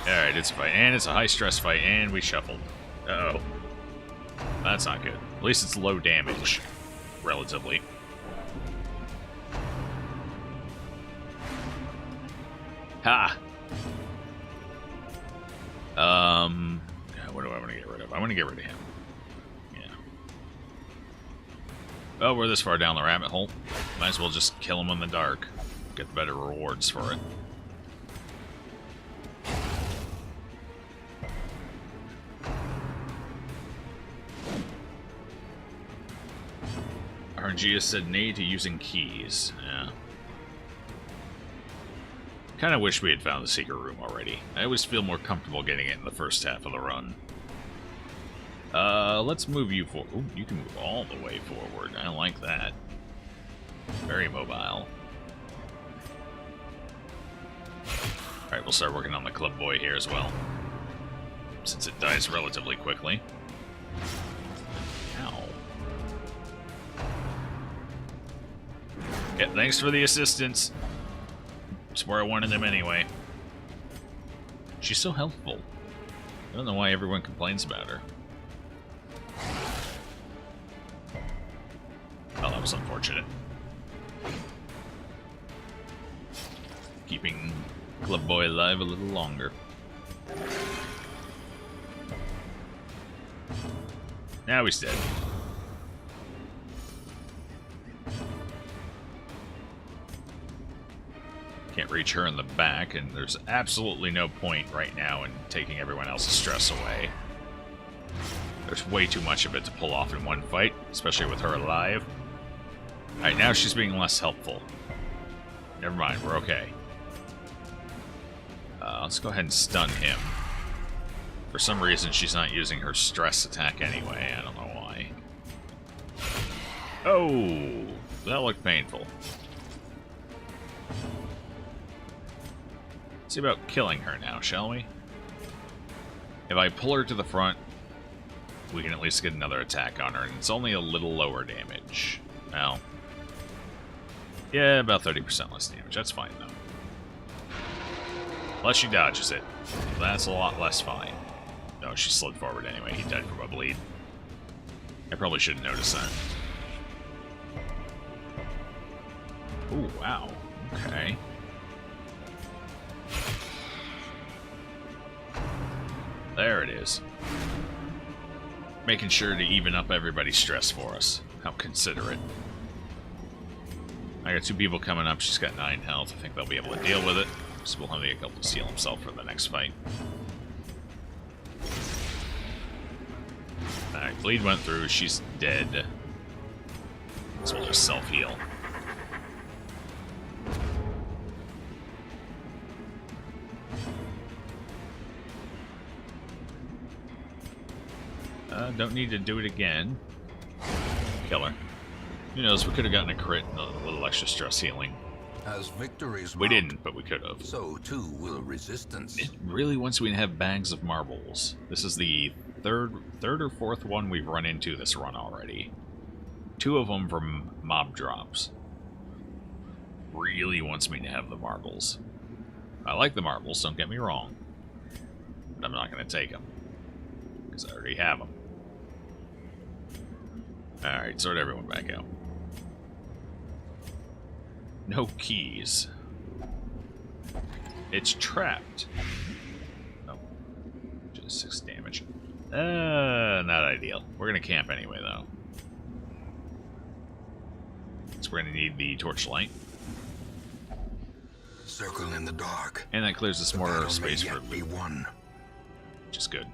Alright, it's a fight. And it's a high-stress fight, and we shuffled. Uh-oh. That's not good. At least it's low damage, relatively. Ha! What do I want to get rid of? I want to get rid of him. Yeah. Oh, we're this far down the rabbit hole. Might as well just kill him in the dark. Get better rewards for it. RNG has said nay to using keys. Yeah. Kind of wish we had found the secret room already. I always feel more comfortable getting it in the first half of the run. Let's move you forward. Ooh, you can move all the way forward. I like that. Very mobile. Alright, we'll start working on the club boy here as well. Since it dies relatively quickly. Ow. Yeah, thanks for the assistance. It's where I wanted them anyway. She's so helpful. I don't know why everyone complains about her. Oh, that was unfortunate. Keeping Club Boy alive a little longer. Now he's dead. Can't reach her in the back, and there's absolutely no point right now in taking everyone else's stress away. There's way too much of it to pull off in one fight, especially with her alive. Alright, now she's being less helpful. Never mind, we're okay. Let's go ahead and stun him. For some reason, she's not using her stress attack anyway. I don't know why. Oh, that looked painful. Let's see about killing her now, shall we? If I pull her to the front, we can at least get another attack on her, and it's only a little lower damage. Well, yeah, about 30% less damage. That's fine, though. Unless she dodges it. That's a lot less fine. No, she slid forward anyway. He died from a bleed. I probably should have noticed that. Ooh, wow. Okay. There it is. Making sure to even up everybody's stress for us. How considerate. I got 2 people coming up. She's got 9 health. I think they'll be able to deal with it. So we'll have the Occultist heal himself for the next fight. Alright, bleed went through. She's dead. So we'll just self-heal. Don't need to do it again. Kill her. Who knows, we could have gotten a crit and a little extra stress healing. As victories We mount, didn't, but we could have. so too will resistance. It really wants me to have bags of marbles. This is the third or fourth one we've run into this run already. 2 of them from mob drops. Really wants me to have the marbles. I like the marbles, don't get me wrong. But I'm not going to take them. Because I already have them. Alright, sort everyone back out. No keys. It's trapped. Oh. Just 6 damage. Not ideal. We're gonna camp anyway, though. So we're gonna need the torchlight. Circle in the dark. And that clears us more space for be won. which is good.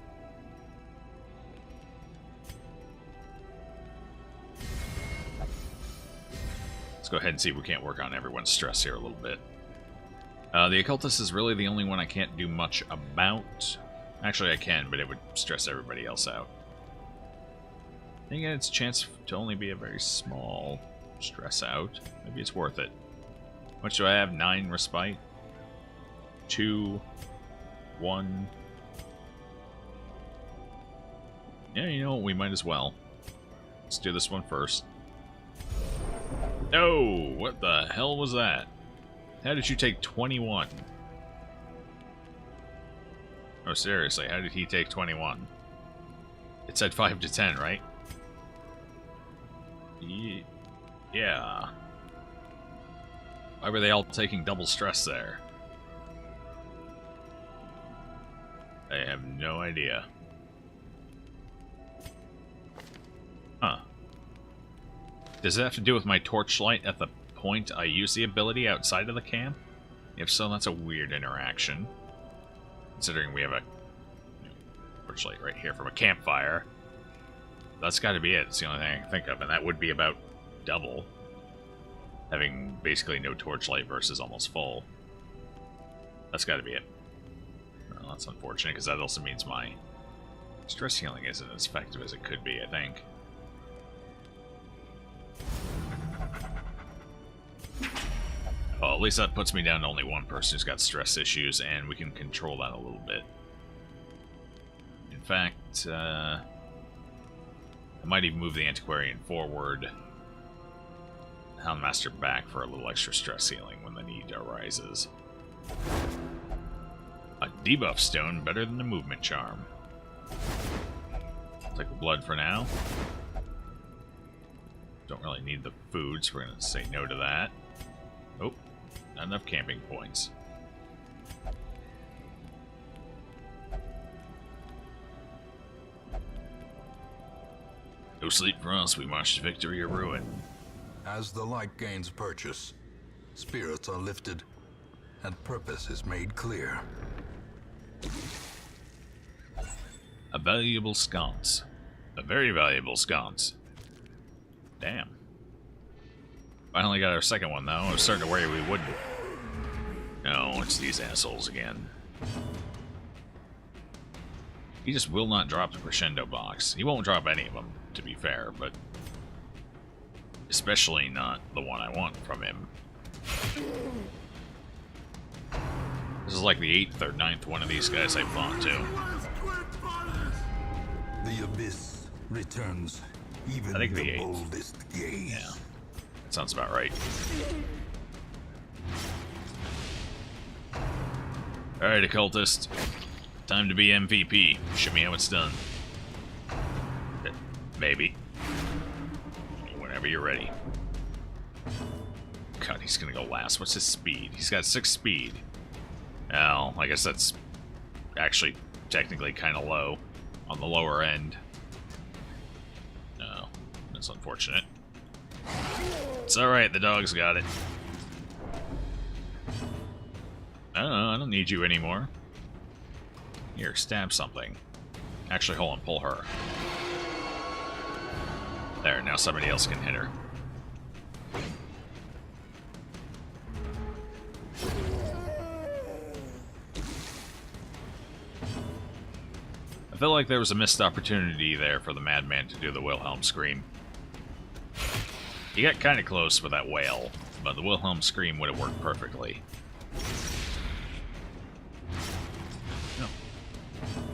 Let's go ahead and see if we can't work on everyone's stress here a little bit. The Occultist is really the only one I can't do much about. Actually, I can, but it would stress everybody else out. I think it's a chance to only be a very small stress out. Maybe it's worth it. How much do I have? 9 respite? 2, 1. Yeah, you know what? We might as well. Let's do this one first. No! What the hell was that? How did you take 21? Oh, seriously, how did he take 21? It said 5 to 10, right? Yeah. Why were they all taking double stress there? I have no idea. Huh. Does it have to do with my torchlight at the point I use the ability outside of the camp? If so, that's a weird interaction. Considering we have a torchlight right here from a campfire. That's got to be it. It's the only thing I can think of, and that would be about double. Having basically no torchlight versus almost full. That's got to be it. Well, that's unfortunate, because that also means my stress healing isn't as effective as it could be, I think. Well, at least that puts me down to only one person who's got stress issues, and we can control that a little bit. In fact, I might even move the Antiquarian forward, Houndmaster back for a little extra stress healing when the need arises. A debuff stone better than the movement charm. Take the blood for now. Don't really need the food, so we're going to say no to that. Not enough camping points. No sleep for us, we march to victory or ruin. As the light gains purchase, spirits are lifted, and purpose is made clear. A valuable sconce. A very valuable sconce. Damn. Finally got our second one, though. I was starting to worry we wouldn't. No, it's these assholes again. He just will not drop the crescendo box. He won't drop any of them, to be fair, but... especially not the one I want from him. This is like the 8th or 9th one of these guys I fought, too. The abyss returns even I think the the 8th. boldest gaze. Yeah. That sounds about right. Alright, occultist. Time to be MVP. Show me how it's done. Maybe. Whenever you're ready. God, he's gonna go last. What's his speed? He's got 6 speed. Well, I guess that's actually technically kind of low. On the lower end. Oh, that's unfortunate. It's alright, the dog's got it. I don't need you anymore. Here, stab something. Actually, hold on, pull her. There, now somebody else can hit her. I feel like there was a missed opportunity there for the madman to do the Wilhelm scream. He got kind of close with that whale, but the Wilhelm scream would have worked perfectly. No.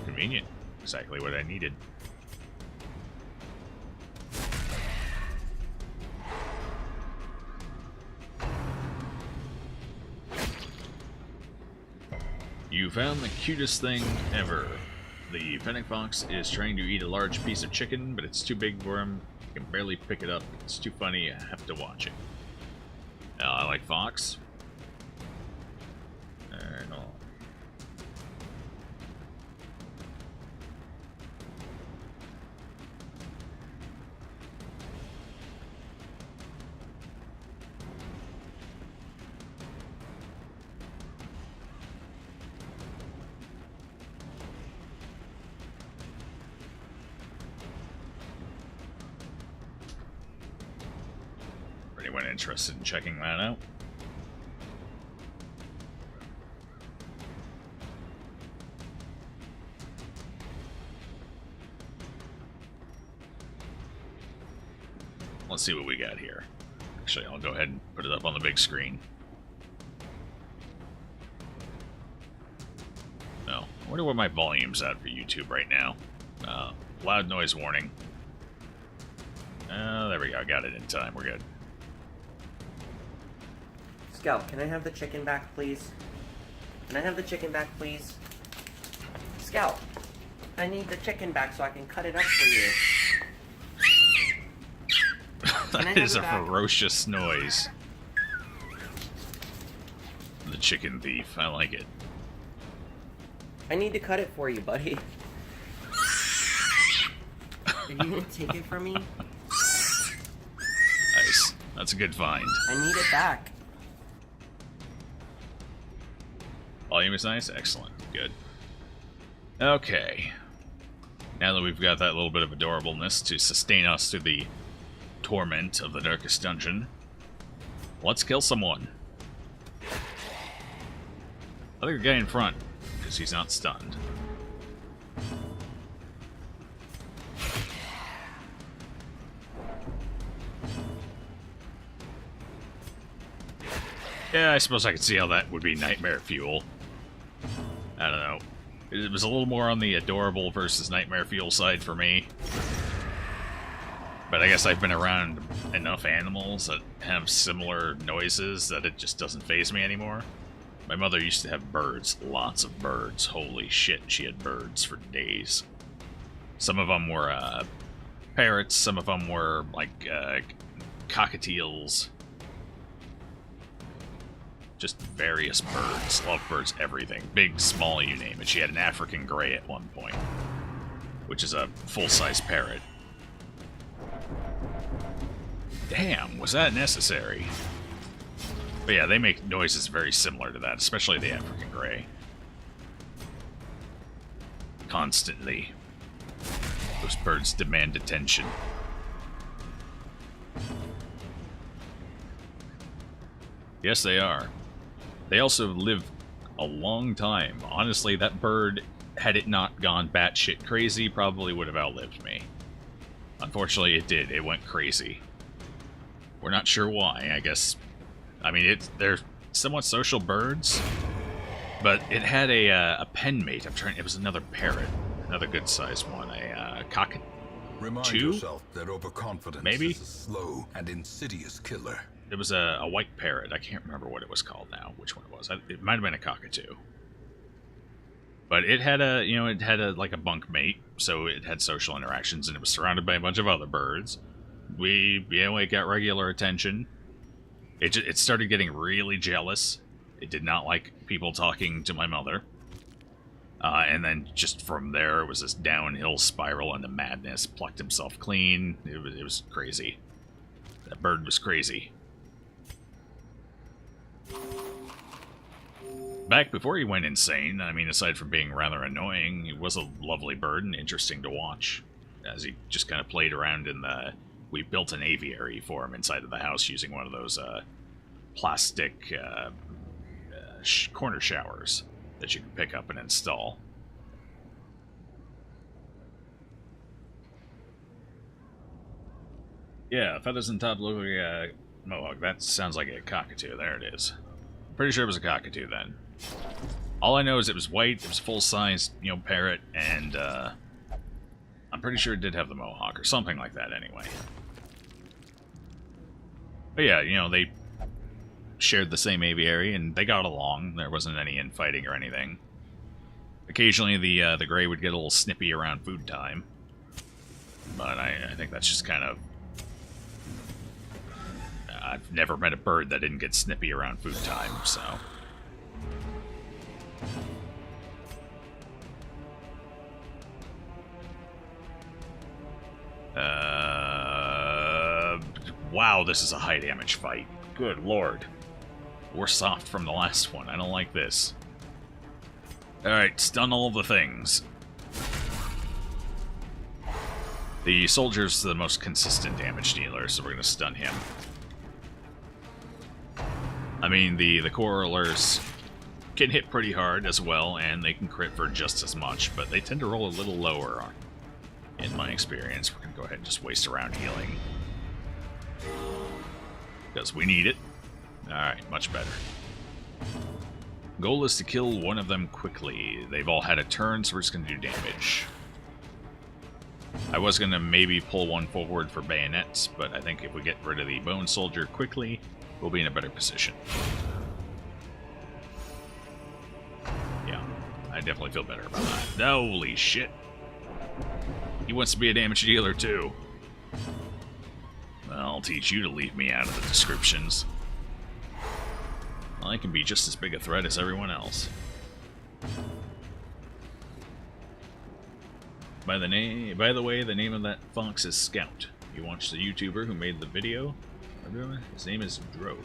Convenient. Exactly what I needed. You found the cutest thing ever. The fennec fox is trying to eat a large piece of chicken, but it's too big for him. He can barely pick it up. It's too funny, I have to watch it. I like fox. No. Anyone interested in checking that out? Let's see what we got here. Actually, I'll go ahead and put it up on the big screen. No. I wonder what my volume's at for YouTube right now. Loud noise warning. There we go. Got it in time. We're good. Scout, can I have the chicken back, please? Can I have the chicken back, please? Scout, I need the chicken back so I can cut it up for you. That is a ferocious noise. The chicken thief. I like it. I need to cut it for you, buddy. Are you gonna take it from me? Nice. That's a good find. I need it back. Volume is nice? Excellent. Good. Okay. Now that we've got that little bit of adorableness to sustain us through the torment of the darkest dungeon, let's kill someone. I think the guy in front, because he's not stunned. Yeah, I suppose I could see how that would be nightmare fuel. I don't know. It was a little more on the adorable versus nightmare fuel side for me. But I guess I've been around enough animals that have similar noises that it just doesn't faze me anymore. My mother used to have birds, lots of birds. Holy shit, she had birds for days. Some of them were parrots, some of them were like cockatiels. just various birds, lovebirds, everything. Big, small, you name it. She had an African gray at one point, which is a full-size parrot. Damn, was that necessary? But yeah, they make noises very similar to that, especially the African gray. Constantly. Those birds demand attention. Yes, they are. They also live a long time. Honestly, that bird, had it not gone batshit crazy, probably would have outlived me. Unfortunately, it did. It went crazy. We're not sure why, I guess. I mean, they're somewhat social birds, but it had a pen mate. It was another parrot. Another good-sized one. A cockatoo? Remind yourself that overconfidence Maybe? is a slow and insidious killer. It was a white parrot. I can't remember what it was called now. Which one it was? It might have been a cockatoo. But it had like a bunk mate, so it had social interactions, and it was surrounded by a bunch of other birds. We got regular attention. It started getting really jealous. It did not like people talking to my mother. And then just from there, it was this downhill spiral into madness. Plucked himself clean. It was crazy. That bird was crazy. Back before he went insane, I mean, aside from being rather annoying, he was a lovely bird and interesting to watch. As he just kind of played around in the... We built an aviary for him inside of the house using one of those plastic corner showers that you can pick up and install. Yeah, feathers on top look like a mohawk. That sounds like a cockatoo. There it is. I'm pretty sure it was a cockatoo then. All I know is it was white, it was full-size, parrot, and I'm pretty sure it did have the mohawk or something like that anyway. But yeah, they shared the same aviary and they got along. There wasn't any infighting or anything. Occasionally the gray would get a little snippy around food time. But I think that's just kind of... I've never met a bird that didn't get snippy around food time, so... Wow, this is a high damage fight. Good lord. We're soft from the last one. I don't like this. Alright, stun all the things. The soldier's the most consistent damage dealer, so we're going to stun him. I mean, the correlers can hit pretty hard as well, and they can crit for just as much, but they tend to roll a little lower, in my experience. We're going to go ahead and just waste around healing. Because we need it. Alright, much better. Goal is to kill one of them quickly. They've all had a turn, so we're just going to do damage. I was going to maybe pull one forward for bayonets, but I think if we get rid of the bone soldier quickly, we'll be in a better position. Yeah, I definitely feel better about that. Holy shit. He wants to be a damage dealer too. I'll teach you to leave me out of the descriptions. I can be just as big a threat as everyone else. By the way, the name of that fox is Scout. You watch the YouTuber who made the video. His name is Dro.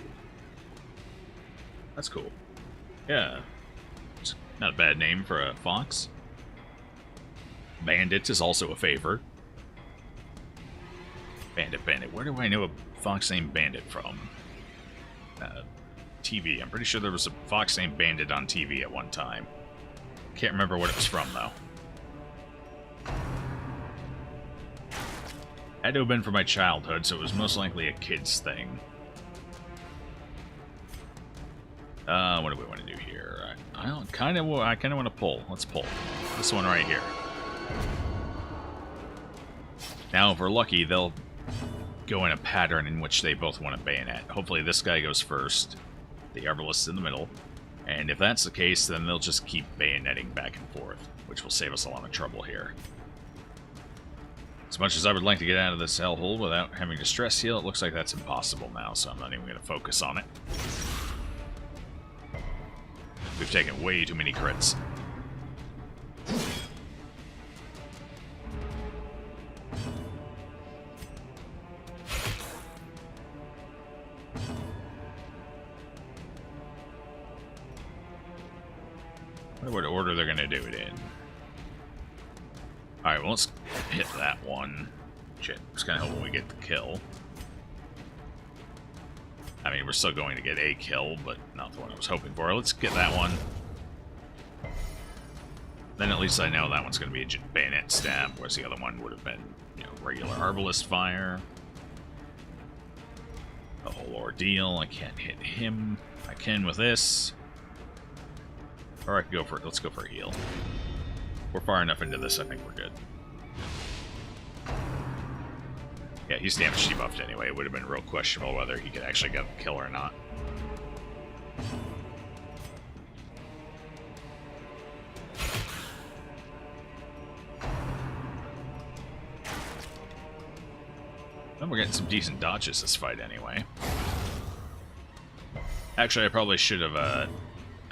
That's cool. Yeah. It's not a bad name for a fox. Bandit is also a favor. Bandit. Where do I know a fox named Bandit from? TV. I'm pretty sure there was a fox named Bandit on TV at one time. Can't remember what it was from, though. Had to have been from my childhood, so it was most likely a kid's thing. What do we want to do here? I kind of want to pull. Let's pull. This one right here. Now, if we're lucky, they'll go in a pattern in which they both want a bayonet. Hopefully this guy goes first, the Arbalist in the middle, and if that's the case, then they'll just keep bayoneting back and forth, which will save us a lot of trouble here. As much as I would like to get out of this hellhole without having to stress heal, it looks like that's impossible now, so I'm not even going to focus on it. We've taken way too many crits. I wonder what order they're going to do it in. Alright, well, let's hit that one. Shit, it's kind of hoping we get the kill. I mean, we're still going to get a kill, but not the one I was hoping for. Let's get that one. Then at least I know that one's going to be a bayonet stab, whereas the other one would have been, you know, regular arbalist fire. The whole ordeal. I can't hit him. I can with this. Or I could go for it. Let's go for a heal. We're far enough into this, I think we're good. Yeah, he's damage debuffed anyway. It would have been real questionable whether he could actually get the kill or not. Then we're getting some decent dodges this fight anyway. Actually, I probably should have,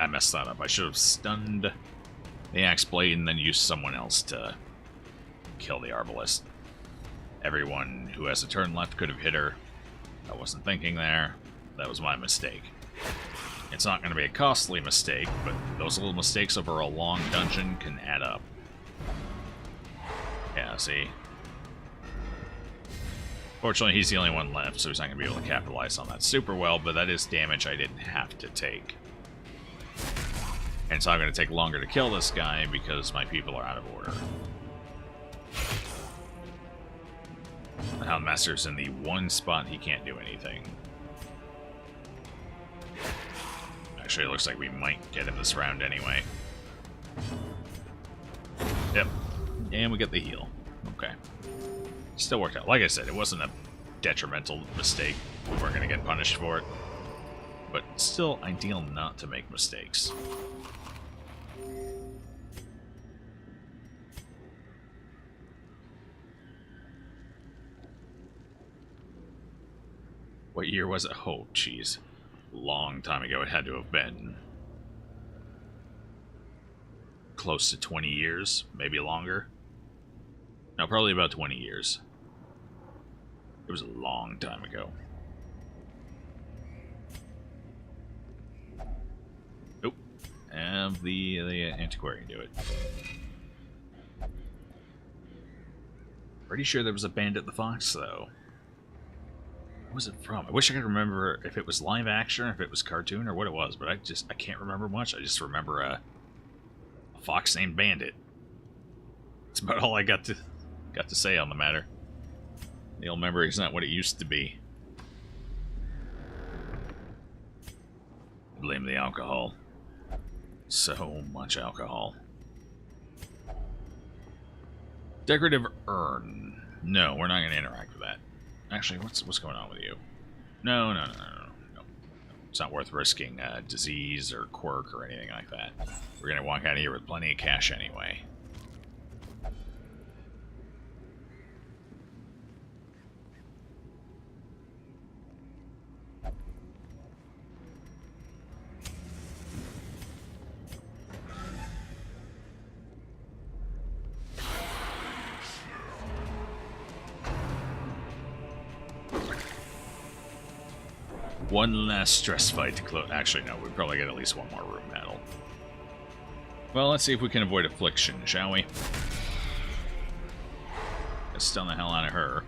I messed that up. I should have stunned the Axe Blade and then used someone else to kill the Arbalist. Everyone who has a turn left could have hit her. I wasn't thinking there. That was my mistake. It's not going to be a costly mistake, but those little mistakes over a long dungeon can add up. Yeah, see? Fortunately, he's the only one left, so he's not going to be able to capitalize on that super well, but that is damage I didn't have to take. And so I'm going to take longer to kill this guy because my people are out of order. The Houndmaster's in the one spot he can't do anything. Actually, it looks like we might get him this round anyway. Yep. And we get the heal. Okay. Still worked out. Like I said, it wasn't a detrimental mistake. We weren't going to get punished for it. But still ideal not to make mistakes. What year was it? Oh, jeez. Long time ago it had to have been. Close to 20 years, maybe longer. No, probably about 20 years. It was a long time ago. Nope. Have the antiquarian do it. Pretty sure there was a Bandit the Fox, though. What was it from? I wish I could remember if it was live action or if it was cartoon or what it was, but I can't remember much. I just remember a fox named Bandit. That's about all I got to say on the matter. The old memory is not what it used to be. Blame the alcohol. So much alcohol. Decorative urn. No, we're not going to interact with that. Actually, what's going on with you? No. It's not worth risking disease or quirk or anything like that. We're going to walk out of here with plenty of cash anyway. One last stress fight to close. Actually, no, we probably get at least one more room battle. Well, let's see if we can avoid affliction, shall we? Let's stun the hell out of her.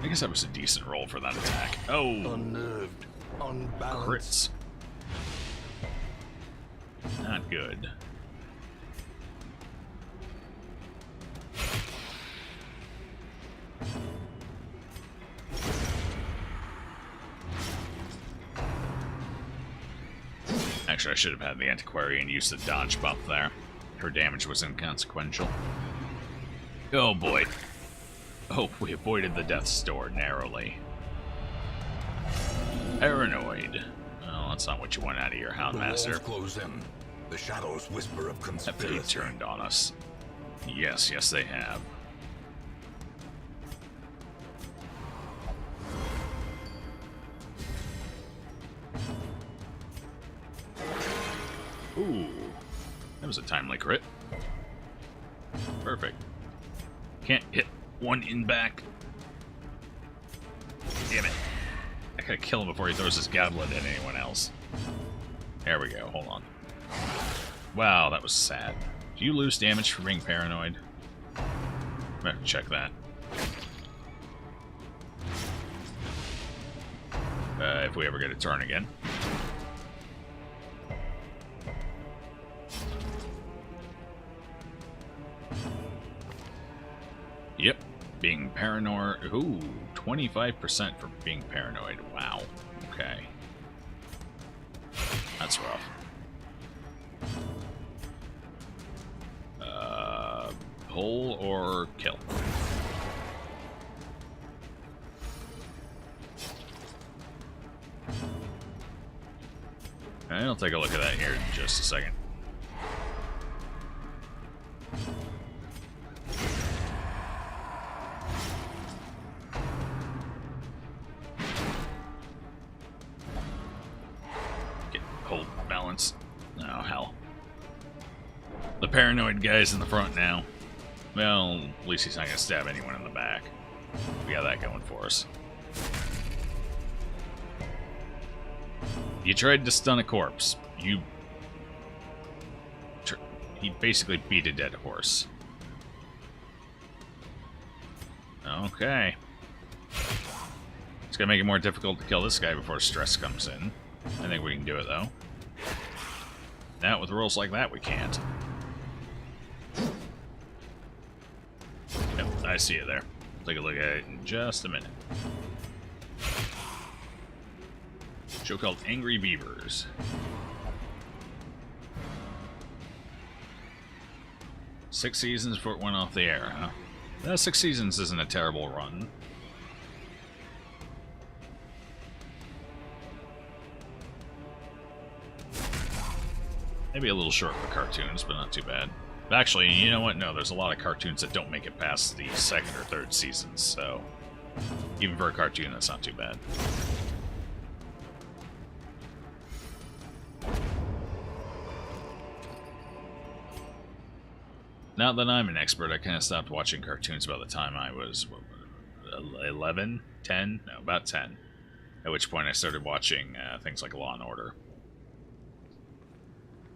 I guess that was a decent roll for that attack. Oh! Unnerved, unbalanced. Crits. Not good. Actually, I should have had the antiquarian use the dodge buff there. Her damage was inconsequential. Oh boy. Oh, we avoided the Death's Door narrowly. Paranoid. Oh, that's not what you want out of your Houndmaster. The walls close in. The shadows whisper of Have they conspiracy. turned on us? Yes, they have. Ooh, that was a timely crit. Perfect. Can't hit one in back. Damn it. I gotta kill him before he throws his goblet at anyone else. There we go, hold on. Wow, that was sad. Do you lose damage for being paranoid? I'm gonna have to check that. If we ever get a turn again. Yep, being paranoid. Ooh, 25% for being paranoid. Wow. Okay. That's rough. Pull or kill? I'll take a look at that here in just a second. Hold balance. Oh, hell. The paranoid guy's in the front now. Well, at least he's not going to stab anyone in the back. We got that going for us. You tried to stun a corpse. He basically beat a dead horse. Okay. It's going to make it more difficult to kill this guy before stress comes in. I think we can do it, though. Now, with rules like that, we can't. Yep, I see it there. Take a look at it in just a minute. Show called Angry Beavers. 6 seasons before it went off the air, huh? 6 seasons isn't a terrible run. Maybe a little short for cartoons, but not too bad. Actually, you know what? No, there's a lot of cartoons that don't make it past the 2nd or 3rd seasons, so even for a cartoon, that's not too bad. Now that I'm an expert, I kind of stopped watching cartoons about the time I was, what, 11? 10? No, about 10. At which point I started watching things like Law & Order.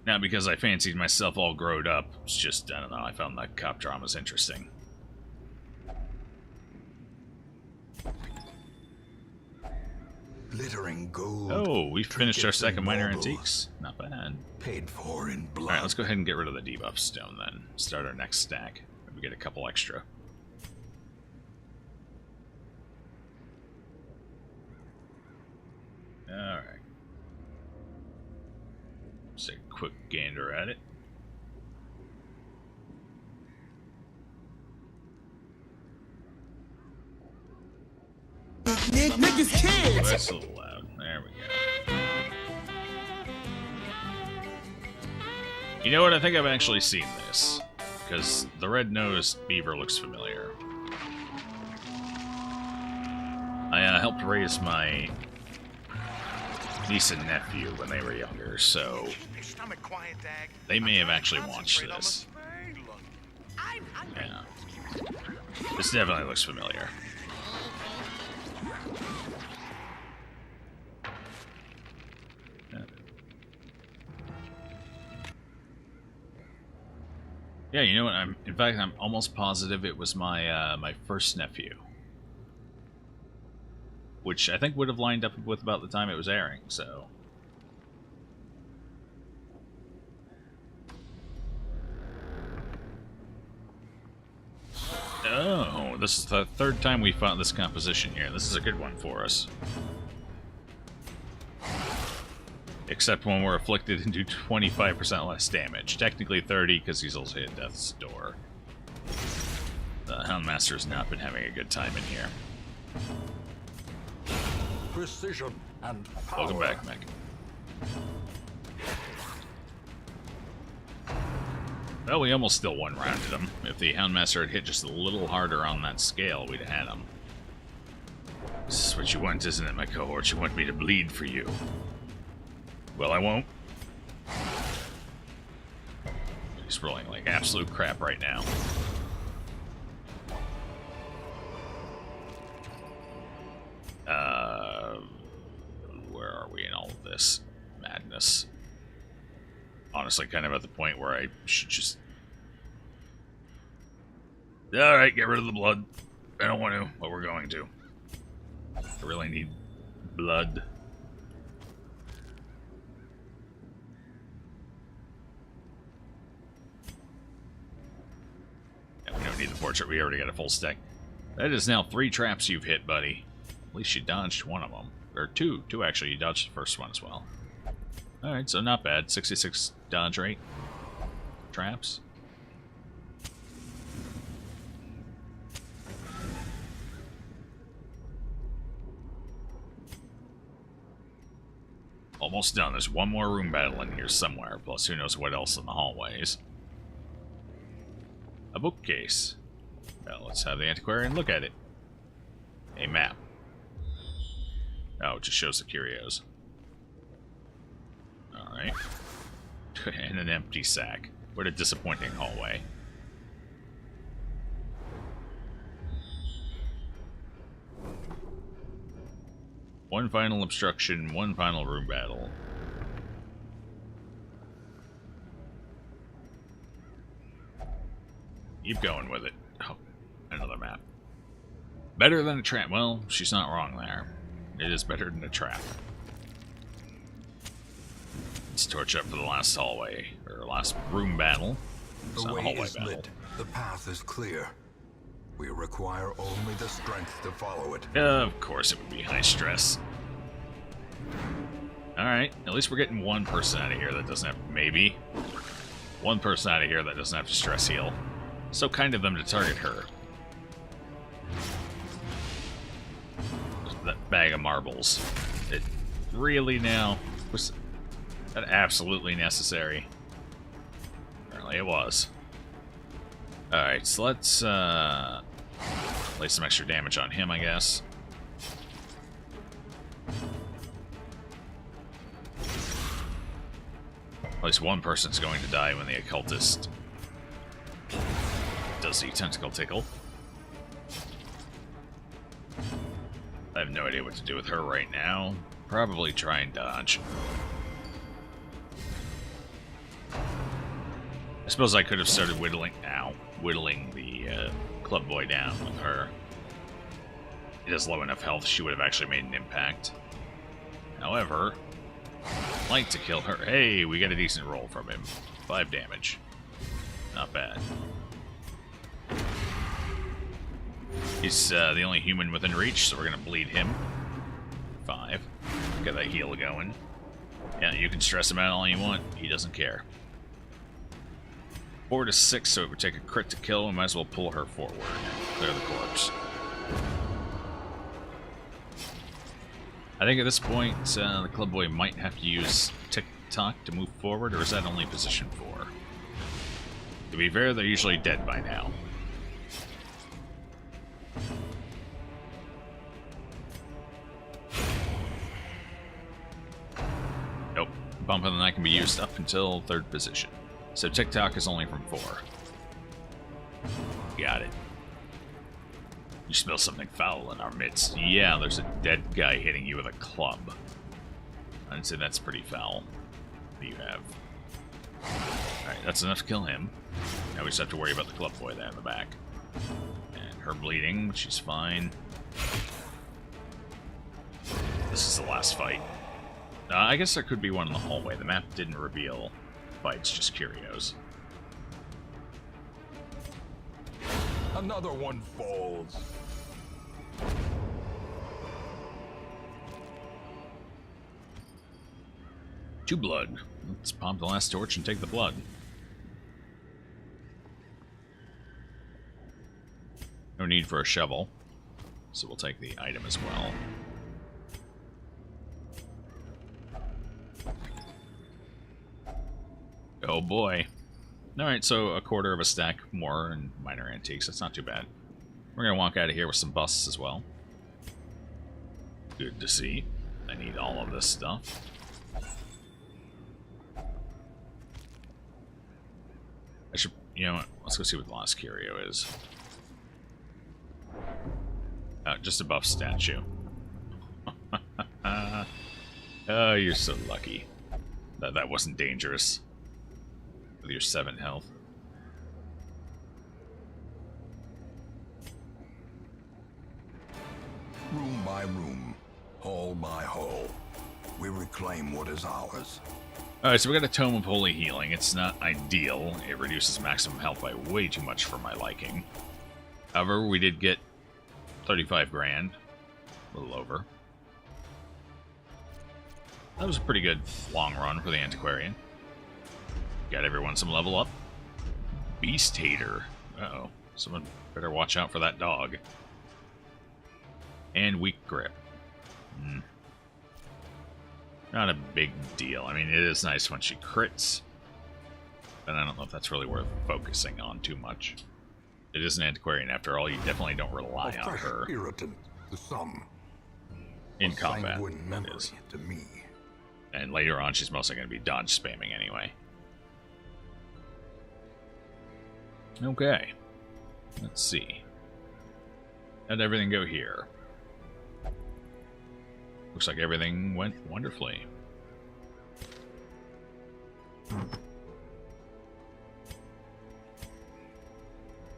Not because I fancied myself all growed up, it's just, I don't know, I found the cop dramas interesting. Glittering gold. Oh, we finished our trinkets second and minor baubles, antiques. Not bad. paid for in blood. Alright, let's go ahead and get rid of the debuff stone then. Start our next stack. Maybe get a couple extra. Alright. Let's take a quick gander at it. Niggas kids. Oh, that's a little loud. There we go. You know what? I think I've actually seen this. Because the red-nosed beaver looks familiar. I helped raise my niece and nephew when they were younger, so they may have actually watched this. Yeah. This definitely looks familiar. Yeah, you know what? In fact, I'm almost positive it was my my first nephew, which I think would have lined up with about the time it was airing. So, oh, this is the third time we fought this composition here. This is a good one for us. Except when we're afflicted and do 25% less damage. Technically 30, because he's also hit death's door. The Houndmaster has not been having a good time in here. Precision and power. Welcome back, Mech. Well, we almost still one-rounded him. If the Houndmaster had hit just a little harder on that scale, we'd have had him. This is what you want, isn't it, my cohort? You want me to bleed for you. Well, I won't. He's rolling like absolute crap right now. Where are we in all of this madness? Honestly, kind of at the point where I should just... Alright, get rid of the blood. I don't want to, but we're going to. I really need blood. Yeah, we don't need the portrait. We already got a full stack. That is now 3 traps you've hit, buddy. At least you dodged one of them. Or 2. 2, actually. You dodged the first one as well. Alright, so not bad. 66 dodge rate. Traps. Almost done. There's one more room battle in here somewhere, plus who knows what else in the hallways. A bookcase. Well, let's have the antiquarian look at it. A map. Oh, it just shows the curios. Alright. And an empty sack. What a disappointing hallway. One final obstruction, one final room battle. Keep going with it. Oh, another map. Better than a trap. Well, she's not wrong there. It is better than a trap. Let's torch up for the last hallway, or last room battle. It's The not a way hallway is battle. lit. The path is clear. We require only the strength to follow it. Of course it would be high stress. Alright, at least we're getting one person out of here that doesn't have... Maybe. One person out of here that doesn't have to stress heal. So kind of them to target her. That bag of marbles. It really now... Was that absolutely necessary? Apparently it was. Alright, so let's lay some extra damage on him, I guess. At least one person's going to die when the occultist does the tentacle tickle. I have no idea what to do with her right now. Probably try and dodge. I suppose I could have started whittling the club boy down with her. It has low enough health, she would have actually made an impact. However, I'd like to kill her. Hey, we got a decent roll from him. 5 damage. Not bad. He's the only human within reach, so we're going to bleed him. 5. Got that heal going. Yeah, you can stress him out all you want. He doesn't care. 4 to 6, so it would take a crit to kill. We might as well pull her forward. Clear the corpse. I think at this point, the club boy might have to use tick-tock to move forward, or is that only position 4? To be fair, they're usually dead by now. Nope. Bump of the night can be used up until 3rd position. So tick-tock is only from 4. Got it. You smell something foul in our midst. Yeah, there's a dead guy hitting you with a club. I'd say that's pretty foul. What do you have? Alright, that's enough to kill him. Now we just have to worry about the club boy there in the back. And her bleeding, which is fine. This is the last fight. I guess there could be one in the hallway. The map didn't reveal fights, just curios. Another one falls. 2 blood. Let's pop the last torch and take the blood. No need for a shovel, so we'll take the item as well. Oh boy. Alright, so a quarter of a stack more in minor antiques. That's not too bad. We're going to walk out of here with some busts as well. Good to see. I need all of this stuff. you know what? Let's go see what the last curio is. Just a buff statue. Oh, you're so lucky. That wasn't dangerous. With your 7 health. Room by room, hall by hall, we reclaim what is ours. Alright, so we got a Tome of Holy Healing. It's not ideal. It reduces maximum health by way too much for my liking. However, we did get 35 grand. A little over. That was a pretty good long run for the Antiquarian. Got everyone some level up. Beast Hater. Uh-oh. Someone better watch out for that dog. And Weak Grip. Not a big deal. I mean, it is nice when she crits. But I don't know if that's really worth focusing on too much. It is an Antiquarian after all. You definitely don't rely on her. Irritant to some. In combat, Sanguine that memory is. to me. And later on, she's mostly going to be dodge spamming anyway. Okay. Let's see. How'd everything go here? Looks like everything went wonderfully.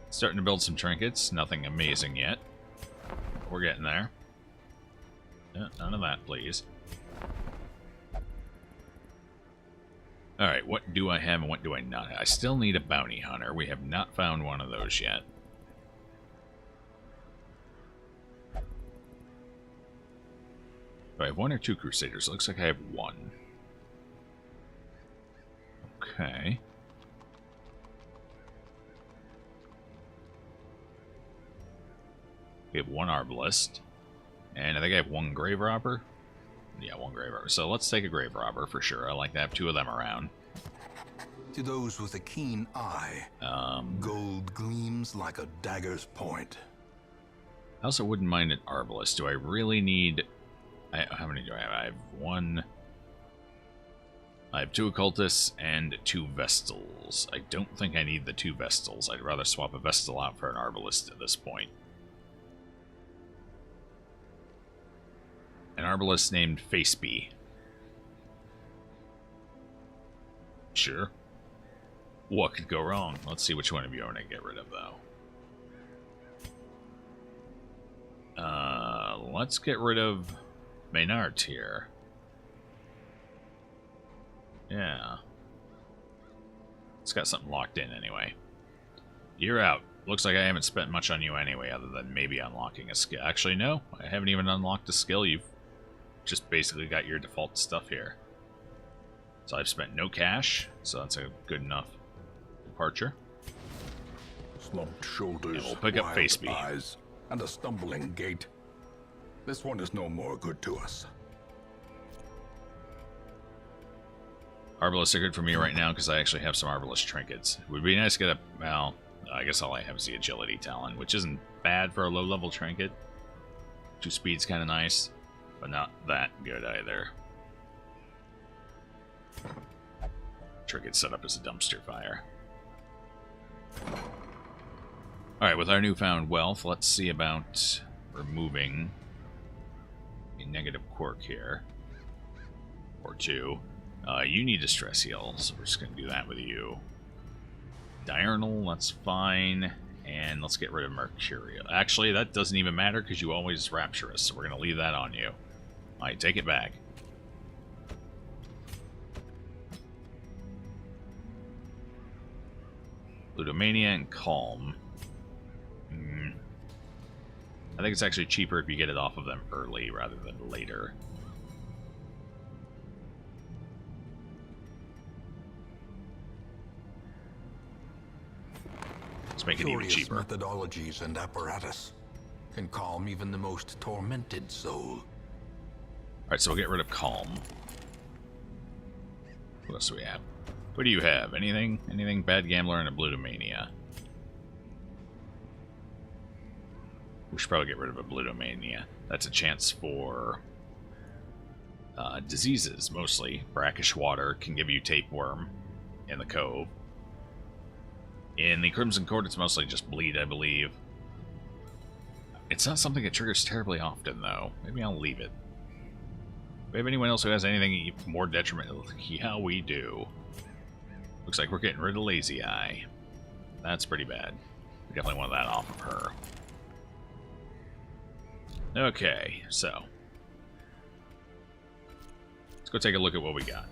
Starting to build some trinkets. Nothing amazing yet. We're getting there. None of that, please. Alright, what do I have and what do I not have? I still need a bounty hunter. We have not found one of those yet. Do I have 1 or 2 Crusaders? It looks like I have 1. Okay. We have 1 Arbalist. And I think I have 1 Grave Robber. Yeah, 1 Grave Robber. So let's take a Grave Robber for sure. I like to have 2 of them around. To those with a keen eye, gold gleams like a dagger's point. I also wouldn't mind an Arbalist. Do I really need... how many do I have? I have 1... I have 2 Occultists and 2 Vestals. I don't think I need the 2 Vestals. I'd rather swap a Vestal out for an Arbalist at this point. An Arbalist named Faceby. Sure. What could go wrong? Let's see which one of you I want to get rid of, though. Let's get rid of Maynard here. Yeah. It's got something locked in anyway. You're out. Looks like I haven't spent much on you anyway, other than maybe unlocking a skill. Actually, no. I haven't even unlocked a skill. You've just basically got your default stuff here. So I've spent no cash, so that's a good enough departure. Slumped shoulders, and we'll pick up wild Faceby. eyes, and a stumbling gait. This one is no more good to us. Arbalists are good for me right now because I actually have some Arbalist trinkets. It would be nice to get a... Well, I guess all I have is the Agility Talon, which isn't bad for a low-level trinket. 2 speed's kind of nice, but not that good either. Trinket set up as a dumpster fire. Alright, with our newfound wealth, let's see about removing a negative quirk here. Or 2. You need a stress heal, so we're just going to do that with you. Diurnal, that's fine. And let's get rid of Mercurial. Actually, that doesn't even matter because you always rapture us, so we're going to leave that on you. Alright, take it back. Ludomania and Calm. I think it's actually cheaper if you get it off of them early rather than later. Let's make it even Curious cheaper. methodologies and apparatus can calm even the most tormented soul. Alright, so we'll get rid of Calm. What else do we have? What do you have? Anything? Anything? Bad Gambler and a Blutomania. We should probably get rid of a Blutomania. That's a chance for diseases, mostly. Brackish Water can give you Tapeworm in the Cove. In the Crimson Court, it's mostly just bleed, I believe. It's not something that triggers terribly often, though. Maybe I'll leave it. Do we have anyone else who has anything more detrimental? Yeah, we do. Looks like we're getting rid of Lazy Eye. That's pretty bad. We definitely want that off of her. Okay, so. Let's go take a look at what we got.